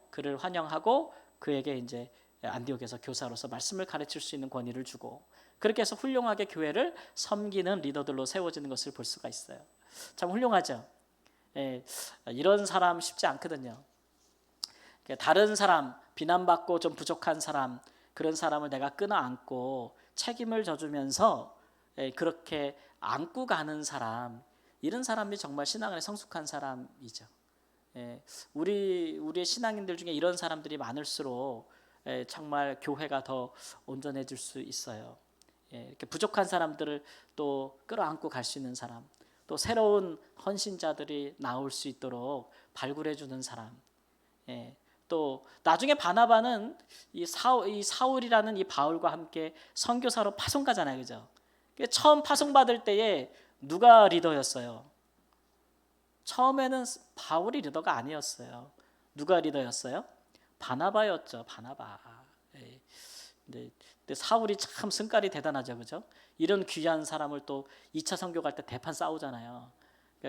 그를 환영하고 그에게 이제 안디옥에서 교사로서 말씀을 가르칠 수 있는 권위를 주고 그렇게 해서 훌륭하게 교회를 섬기는 리더들로 세워지는 것을 볼 수가 있어요. 참 훌륭하죠. 이런 사람 쉽지 않거든요. 다른 사람, 비난받고 좀 부족한 사람, 그런 사람을 내가 끌어안고 책임을 져주면서 그렇게 안고 가는 사람, 이런 사람이 정말 신앙에 성숙한 사람이죠. 우리의 신앙인들 중에 이런 사람들이 많을수록 정말 교회가 더 온전해질 수 있어요. 이렇게 부족한 사람들을 또 끌어안고 갈 수 있는 사람, 또 새로운 헌신자들이 나올 수 있도록 발굴해 주는 사람. 또 나중에 바나바는 이 사울이라는 이 바울과 함께 선교사로 파송 가잖아요, 그죠? 처음 파송 받을 때에 누가 리더였어요? 처음에는 바울이 리더가 아니었어요. 누가 리더였어요? 바나바였죠, 바나바. 근데 사울이 참 승깔이 대단하죠, 그죠? 이런 귀한 사람을 또 2차 선교 갈 때 대판 싸우잖아요.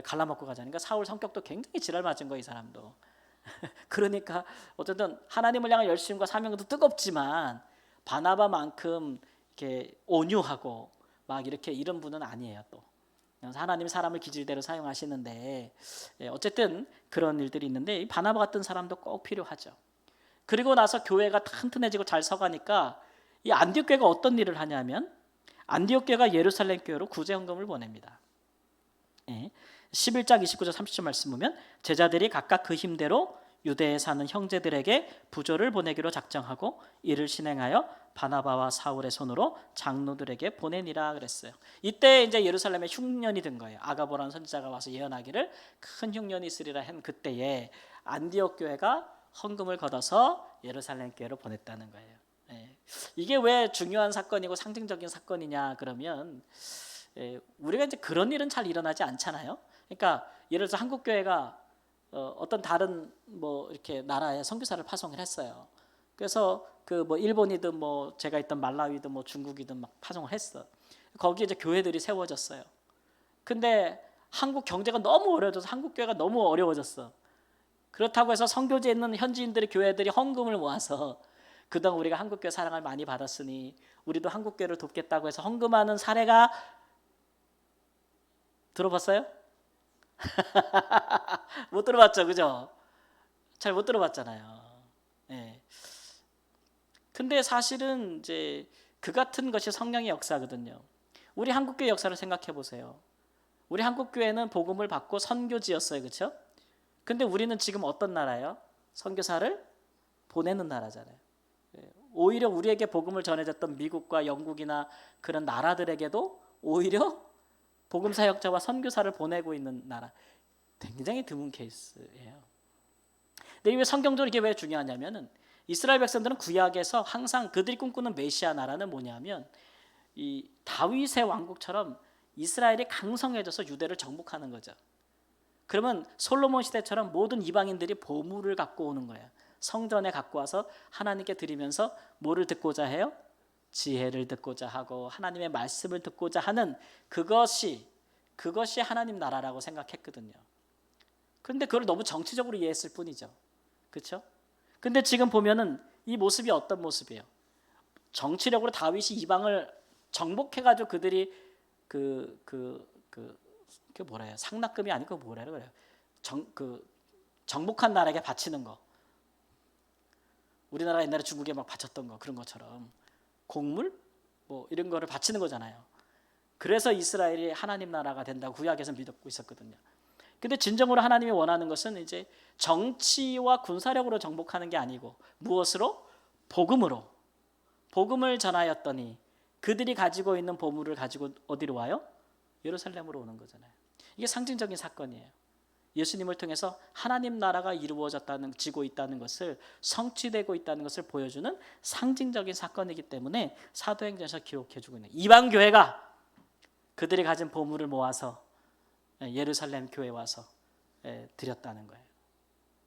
갈라먹고 가자니까 사울 성격도 굉장히 지랄 맞은 거예요, 이 사람도. 그러니까 어쨌든 하나님을 향한 열심과 사명도 뜨겁지만 바나바만큼 이렇게 온유하고 막 이렇게 이런 분은 아니에요. 또 하나님 사람을 기질대로 사용하시는데 어쨌든 그런 일들이 있는데 이 바나바 같은 사람도 꼭 필요하죠. 그리고 나서 교회가 튼튼해지고 잘 서가니까 이 안디옥 교회가 어떤 일을 하냐면 안디옥 교회가 예루살렘 교회로 구제 헌금을 보냅니다. 11장 29절 30절 말씀 보면 제자들이 각각 그 힘대로 유대에 사는 형제들에게 부조를 보내기로 작정하고 이를 실행하여 바나바와 사울의 손으로 장로들에게 보내니라 그랬어요. 이때 이제 예루살렘에 흉년이 든 거예요. 아가보라는 선지자가 와서 예언하기를 큰 흉년이 있으리라 한 그때에 안디옥 교회가 헌금을 걷어서 예루살렘 교회로 보냈다는 거예요. 이게 왜 중요한 사건이고 상징적인 사건이냐 그러면 우리가 이제 그런 일은 잘 일어나지 않잖아요. 그러니까 예를 들어서 한국 교회가 어떤 다른 뭐 이렇게 나라에 선교사를 파송을 했어요. 그래서 그 뭐 일본이든 뭐 제가 있던 말라위든 뭐 중국이든 막 파송을 했어. 거기에 이제 교회들이 세워졌어요. 근데 한국 경제가 너무 어려워져서 한국 교회가 너무 어려워졌어. 그렇다고 해서 선교지에 있는 현지인들의 교회들이 헌금을 모아서 그동안 우리가 한국 교회 사랑을 많이 받았으니 우리도 한국 교회를 돕겠다고 해서 헌금하는 사례가 들어봤어요? 못 들어봤죠, 그죠? 잘 못 들어봤잖아요. 근데 사실은 이제 그 같은 것이 성령의 역사거든요. 우리 한국교회 역사를 생각해 보세요. 우리 한국교회는 복음을 받고 선교지였어요, 그렇죠? 근데 우리는 지금 어떤 나라예요? 선교사를 보내는 나라잖아요. 오히려 우리에게 복음을 전해줬던 미국과 영국이나 그런 나라들에게도 오히려 복음 사역자와 선교사를 보내고 있는 나라. 굉장히 드문 케이스예요. 근데 왜 성경적으로 이게 왜 중요하냐면은 이스라엘 백성들은 구약에서 항상 그들이 꿈꾸는 메시아 나라는 뭐냐면 이 다윗의 왕국처럼 이스라엘이 강성해져서 유대를 정복하는 거죠. 그러면 솔로몬 시대처럼 모든 이방인들이 보물을 갖고 오는 거예요. 성전에 갖고 와서 하나님께 드리면서 뭐를 듣고자 해요? 지혜를 듣고자 하고 하나님의 말씀을 듣고자 하는 그것이 하나님 나라라고 생각했거든요. 그런데 그걸 너무 정치적으로 이해했을 뿐이죠. 그렇죠? 근데 지금 보면은 이 모습이 어떤 모습이에요? 정치력으로 다윗이 이방을 정복해가지고 그들이 그 뭐라 해요? 상납금이 아니고 뭐라 그래요? 정복한 나라에게 바치는 거. 우리나라 옛날에 중국에 막 바쳤던 거 그런 것처럼 곡물 뭐 이런 거를 바치는 거잖아요. 그래서 이스라엘이 하나님 나라가 된다고 구약에서 믿고 있었거든요. 근데 진정으로 하나님이 원하는 것은 이제 정치와 군사력으로 정복하는 게 아니고 무엇으로? 복음으로. 복음을 전하였더니 그들이 가지고 있는 보물을 가지고 어디로 와요? 예루살렘으로 오는 거잖아요. 이게 상징적인 사건이에요. 예수님을 통해서 하나님 나라가 지고 있다는 것을, 성취되고 있다는 것을 보여주는 상징적인 사건이기 때문에 사도행전에서 기록해주고 있는, 이방 교회가 그들이 가진 보물을 모아서 예루살렘 교회에 와서 드렸다는 거예요.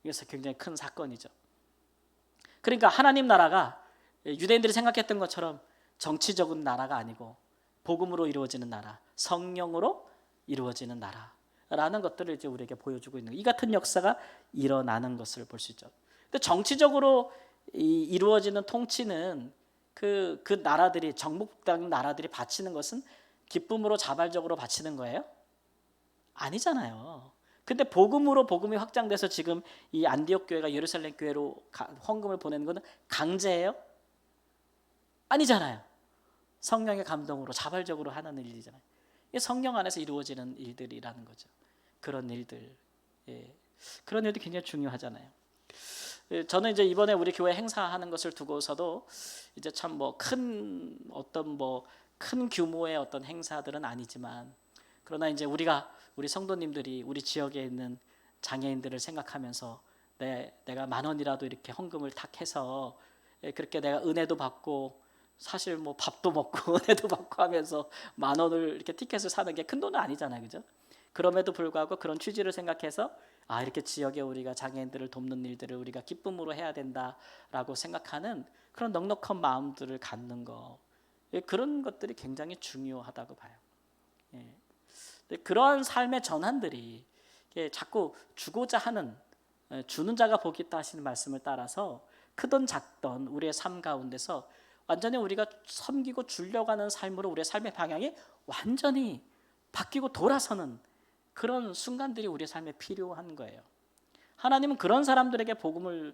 이것은 굉장히 큰 사건이죠. 그러니까 하나님 나라가 유대인들이 생각했던 것처럼 정치적인 나라가 아니고 복음으로 이루어지는 나라, 성령으로 이루어지는 나라라는 것들을 이제 우리에게 보여주고 있는, 이 같은 역사가 일어나는 것을 볼 수 있죠. 근데 정치적으로 이루어지는 통치는 그 나라들이, 정복당 나라들이 바치는 것은 기쁨으로 자발적으로 바치는 거예요? 아니잖아요. 근데 복음으로 복음이 확장돼서 지금 이 안디옥 교회가 예루살렘 교회로 헌금을 보내는 것은 강제예요? 아니잖아요. 성령의 감동으로 자발적으로 하는 일이잖아요. 이게 성령 안에서 이루어지는 일들이라는 거죠. 그런 일들, 그런 일도 굉장히 중요하잖아요. 저는 이제 이번에 우리 교회 행사하는 것을 두고서도 이제 참 큰 규모의 어떤 행사들은 아니지만, 그러나 이제 우리 성도님들이 우리 지역에 있는 장애인들을 생각하면서 내가 10,000원이라도 이렇게 헌금을 탁 해서 그렇게 내가 은혜도 받고, 사실 뭐 밥도 먹고 은혜도 받고 하면서 10,000원을 이렇게 티켓을 사는 게 큰 돈은 아니잖아요, 그죠? 그럼에도 불구하고 그런 취지를 생각해서 이렇게 지역에 우리가 장애인들을 돕는 일들을 우리가 기쁨으로 해야 된다라고 생각하는 그런 넉넉한 마음들을 갖는 거, 그런 것들이 굉장히 중요하다고 봐요. 그러한 삶의 전환들이 자꾸 주고자 하는, 주는 자가 복이 있다 하시는 말씀을 따라서 크던 작던 우리의 삶 가운데서 완전히 우리가 섬기고 주려고 하는 삶으로 우리의 삶의 방향이 완전히 바뀌고 돌아서는 그런 순간들이 우리의 삶에 필요한 거예요. 하나님은 그런 사람들에게 복을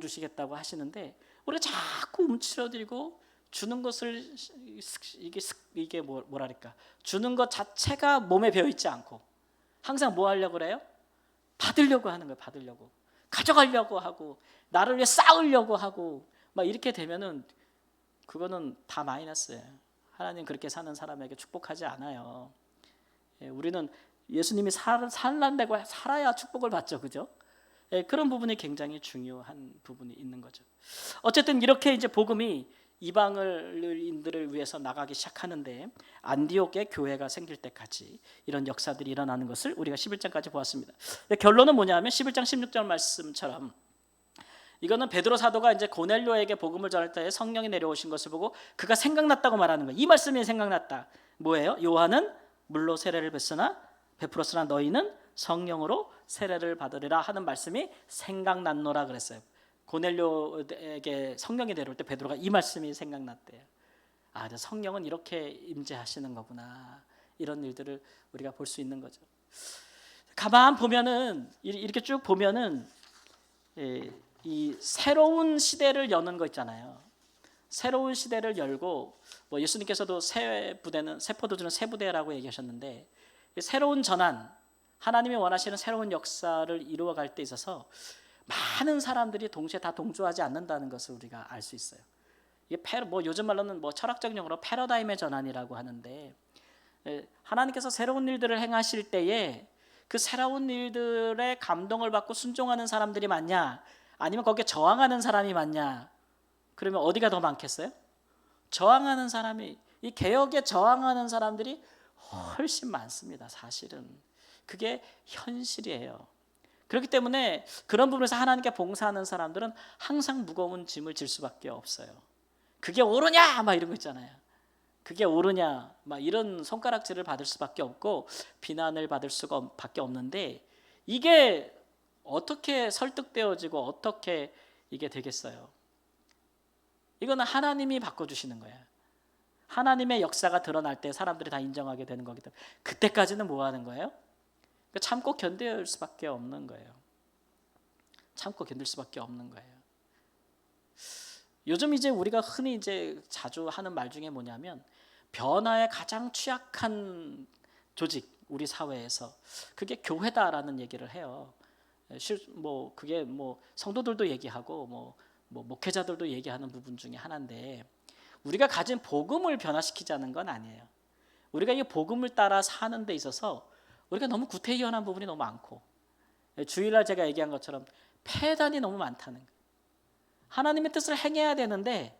주시겠다고 하시는데, 우리가 자꾸 움츠러들고 주는 것을, 이게 뭐랄까, 주는 것 자체가 몸에 배어 있지 않고 항상 뭐 하려고 그래요? 받으려고 하는 거예요. 받으려고, 가져가려고 하고, 나를 위해 쌓으려고 하고, 막 이렇게 되면은 그거는 다 마이너스예요. 하나님 그렇게 사는 사람에게 축복하지 않아요. 우리는 예수님이 산란되고 살아야 축복을 받죠, 그죠? 그런 부분이 굉장히 중요한 부분이 있는 거죠. 어쨌든 이렇게 이제 복음이 이방인들을 위해서 나가기 시작하는데, 안디옥에 교회가 생길 때까지 이런 역사들이 일어나는 것을 우리가 11장까지 보았습니다. 결론은 뭐냐면 11장 16절 말씀처럼, 이거는 베드로 사도가 이제 고넬료에게 복음을 전할 때 성령이 내려오신 것을 보고 그가 생각났다고 말하는 거예요. 이 말씀이 생각났다. 뭐예요? 요한은 물로 세례를 베풀었으나 너희는 성령으로 세례를 받으리라 하는 말씀이 생각났노라 그랬어요. 고넬료에게 성령이 내려올 때 베드로가 이 말씀이 생각났대요. 성령은 이렇게 임재하시는 거구나. 이런 일들을 우리가 볼 수 있는 거죠. 가만 보면은, 이렇게 쭉 보면은 이 새로운 시대를 여는 거 있잖아요. 새로운 시대를 열고, 예수님께서도 새 포도주는 새 부대라고 얘기하셨는데, 새로운 전환, 하나님이 원하시는 새로운 역사를 이루어갈 때 있어서 많은 사람들이 동시에 다 동조하지 않는다는 것을 우리가 알 수 있어요. 이게 요즘 말로는 철학적 용어로 패러다임의 전환이라고 하는데, 하나님께서 새로운 일들을 행하실 때에 그 새로운 일들의 감동을 받고 순종하는 사람들이 많냐, 아니면 거기에 저항하는 사람이 많냐? 그러면 어디가 더 많겠어요? 저항하는 사람이, 이 개혁에 저항하는 사람들이 훨씬 많습니다. 사실은 그게 현실이에요. 그렇기 때문에 그런 부분에서 하나님께 봉사하는 사람들은 항상 무거운 짐을 질 수밖에 없어요. 그게 옳으냐 막 이런 거 있잖아요. 그게 옳으냐 막 이런 손가락질을 받을 수밖에 없고 비난을 받을 수밖에 없는데, 이게 어떻게 설득되어지고 어떻게 이게 되겠어요? 이거는 하나님이 바꿔주시는 거예요. 하나님의 역사가 드러날 때 사람들이 다 인정하게 되는 거기 때문에, 그때까지는 뭐 하는 거예요? 참고 견딜 수밖에 없는 거예요. 참고 견딜 수밖에 없는 거예요. 요즘 이제 우리가 흔히 이제 자주 하는 말 중에 뭐냐면, 변화에 가장 취약한 조직, 우리 사회에서 그게 교회다라는 얘기를 해요. 그게 성도들도 얘기하고 목회자들도 얘기하는 부분 중에 하나인데, 우리가 가진 복음을 변화시키자는 건 아니에요. 우리가 이 복음을 따라 사는 데 있어서 우리가 너무 구태의연한 부분이 너무 많고, 주일날 제가 얘기한 것처럼 폐단이 너무 많다는 거예요. 하나님의 뜻을 행해야 되는데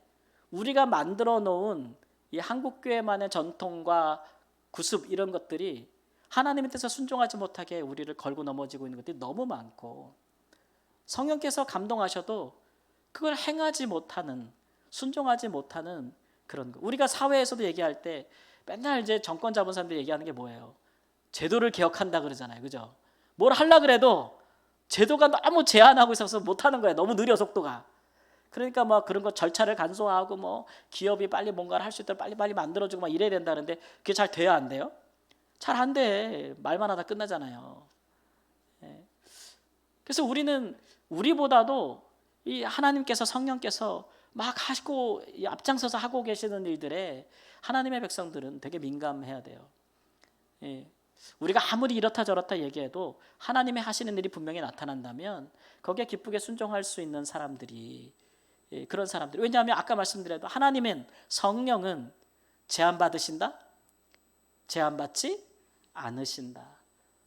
우리가 만들어 놓은 이 한국교회만의 전통과 구습 이런 것들이 하나님의 뜻에 순종하지 못하게 우리를 걸고 넘어지고 있는 것들이 너무 많고, 성령께서 감동하셔도 그걸 행하지 못하는, 순종하지 못하는 그런 거. 우리가 사회에서도 얘기할 때 맨날 이제 정권 잡은 사람들이 얘기하는 게 뭐예요? 제도를 개혁한다 그러잖아요. 그죠? 뭘 하려고 그래도 제도가 너무 제한하고 있어서 못하는 거예요. 너무 느려, 속도가. 그러니까 그런 거 절차를 간소화하고 기업이 빨리 뭔가를 할 수 있도록 빨리빨리 만들어주고 이래야 된다는데, 그게 잘 돼야 안 돼요? 잘 안 돼. 말만 하다 끝나잖아요. 그래서 우리보다도 이 하나님께서, 성령께서 막 하시고 앞장서서 하고 계시는 일들에 하나님의 백성들은 되게 민감해야 돼요. 우리가 아무리 이렇다 저렇다 얘기해도 하나님의 하시는 일이 분명히 나타난다면 거기에 기쁘게 순종할 수 있는 사람들이, 그런 사람들. 왜냐하면 아까 말씀드려도 하나님은, 성령은 제한받으신다? 제한받지 않으신다.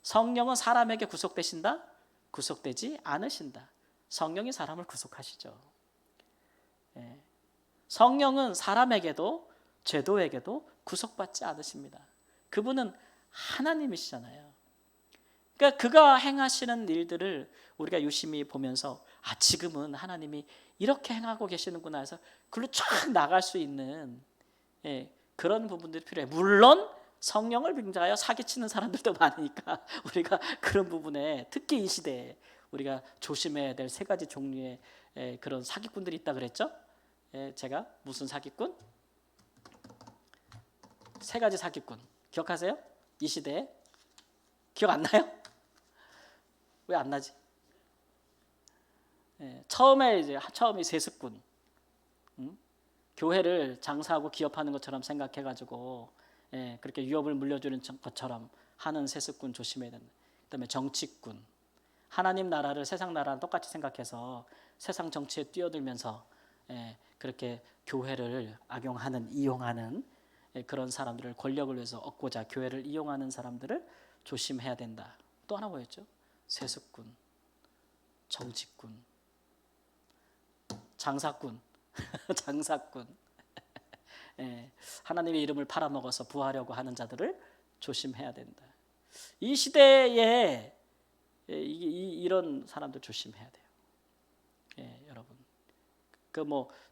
성령은 사람에게 구속되신다? 구속되지 않으신다. 성령이 사람을 구속하시죠. 성령은 사람에게도 죄도에게도 구속받지 않으십니다. 그분은 하나님이시잖아요. 그러니까 그가 행하시는 일들을 우리가 유심히 보면서 지금은 하나님이 이렇게 행하고 계시는구나 해서 그걸로 쫙 나갈 수 있는 그런 부분들이 필요해요. 물론 성령을 빙자하여 사기치는 사람들도 많으니까 우리가 그런 부분에, 특히 이 시대에 우리가 조심해야 될 세 가지 종류의 그런 사기꾼들이 있다 그랬죠. 제가 무슨 사기꾼? 세 가지 사기꾼 기억하세요? 이 시대에 기억 안 나요? 왜 안 나지? 처음이 세습꾼, 교회를 장사하고 기업하는 것처럼 생각해가지고 그렇게 유업을 물려주는 것처럼 하는 세습꾼 조심해야 된다. 그다음에 정치꾼, 하나님 나라를 세상 나라랑 똑같이 생각해서 세상 정치에 뛰어들면서 그렇게 교회를 악용하는, 이용하는 그런 사람들을, 권력을 위해서 얻고자 교회를 이용하는 사람들을 조심해야 된다. 또 하나 뭐였죠? 세습꾼, 정치꾼, 장사꾼, 장사꾼. 하나님의 이름을 팔아먹어서 부하려고 하는 자들을 조심해야 된다. 이 시대에 이런 사람들 조심해야 돼요. 여러분.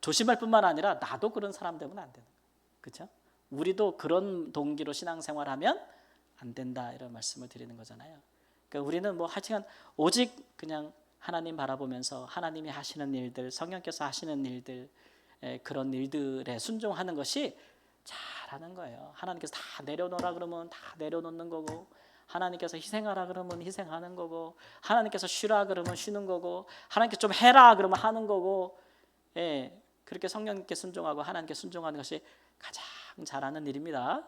조심할 뿐만 아니라 나도 그런 사람 되면 안 되는 거예요. 그렇죠? 우리도 그런 동기로 신앙생활하면 안 된다, 이런 말씀을 드리는 거잖아요. 그러니까 우리는 하여튼 오직 그냥 하나님 바라보면서 하나님이 하시는 일들, 성령께서 하시는 일들, 그런 일들에 순종하는 것이 잘하는 거예요. 하나님께서 다 내려놓으라 그러면 다 내려놓는 거고, 하나님께서 희생하라 그러면 희생하는 거고, 하나님께서 쉬라 그러면 쉬는 거고, 하나님께서 좀 해라 그러면 하는 거고, 그렇게 성령님께 순종하고 하나님께 순종하는 것이 가장 잘하는 일입니다.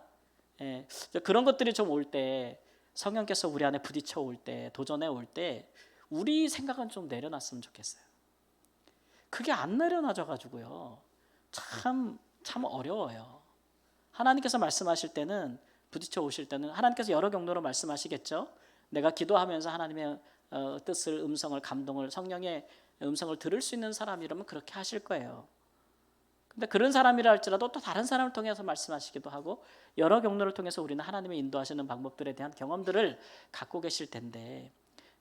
그런 것들이 좀 올 때, 성령께서 우리 안에 부딪혀 올 때, 도전해 올 때 우리 생각은 좀 내려놨으면 좋겠어요. 그게 안 내려놔져 가지고요, 참 어려워요. 하나님께서 말씀하실 때는, 부딪혀 오실 때는 하나님께서 여러 경로로 말씀하시겠죠. 내가 기도하면서 하나님의 뜻을, 음성을, 감동을, 성령의 음성을 들을 수 있는 사람이라면 그렇게 하실 거예요. 근데 그런 사람이라 할지라도 또 다른 사람을 통해서 말씀하시기도 하고, 여러 경로를 통해서 우리는 하나님의 인도하시는 방법들에 대한 경험들을 갖고 계실 텐데,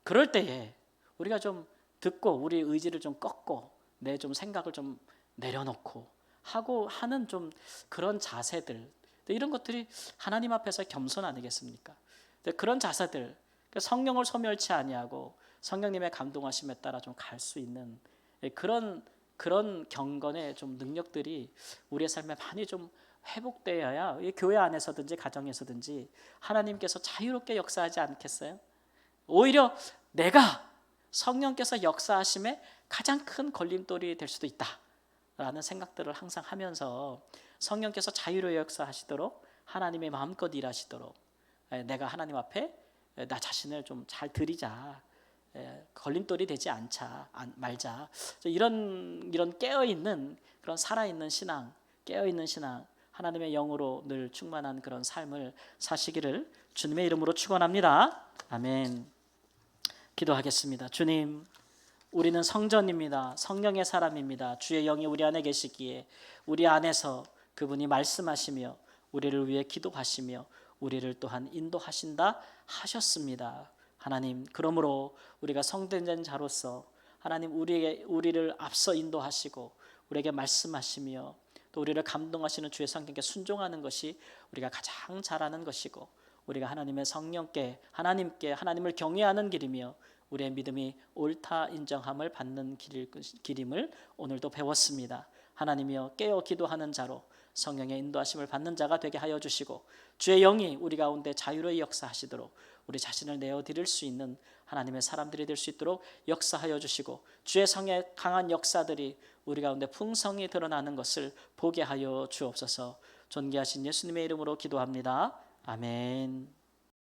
그럴 때에 우리가 좀 듣고 우리 의지를 좀 꺾고 내 좀 생각을 좀 내려놓고 하고 하는 좀 그런 자세들, 이런 것들이 하나님 앞에서 겸손 아니겠습니까? 그런 자세들, 성령을 소멸치 아니하고 성령님의 감동하심에 따라 좀 갈 수 있는 그런 경건의 좀 능력들이 우리의 삶에 많이 좀 회복되어야 교회 안에서든지 가정에서든지 하나님께서 자유롭게 역사하지 않겠어요? 오히려 내가 성령께서 역사하심에 가장 큰 걸림돌이 될 수도 있다라는 생각들을 항상 하면서 성령께서 자유로 역사하시도록, 하나님의 마음껏 일하시도록 내가 하나님 앞에 나 자신을 좀 잘 드리자. 걸림돌이 되지 말자. 이런 깨어 있는 그런 살아 있는 신앙, 깨어 있는 신앙, 하나님의 영으로 늘 충만한 그런 삶을 사시기를 주님의 이름으로 축원합니다. 아멘. 기도하겠습니다. 주님, 우리는 성전입니다. 성령의 사람입니다. 주의 영이 우리 안에 계시기에 우리 안에서 그분이 말씀하시며 우리를 위해 기도하시며 우리를 또한 인도하신다 하셨습니다. 하나님, 그러므로 우리가 성된 자로서 하나님 우리를 앞서 인도하시고 우리에게 말씀하시며 또 우리를 감동하시는 주의 성령께 순종하는 것이 우리가 가장 잘하는 것이고, 우리가 하나님의 성령께 하나님을 경외하는 길이며 우리의 믿음이 옳다 인정함을 받는 길임을 오늘도 배웠습니다. 하나님이여, 깨어 기도하는 자로 성령의 인도하심을 받는 자가 되게 하여 주시고, 주의 영이 우리 가운데 자유로이 역사하시도록 우리 자신을 내어드릴 수 있는 하나님의 사람들이 될 수 있도록 역사하여 주시고, 주의 성의 강한 역사들이 우리 가운데 풍성히 드러나는 것을 보게 하여 주옵소서. 존귀하신 예수님의 이름으로 기도합니다. 아멘.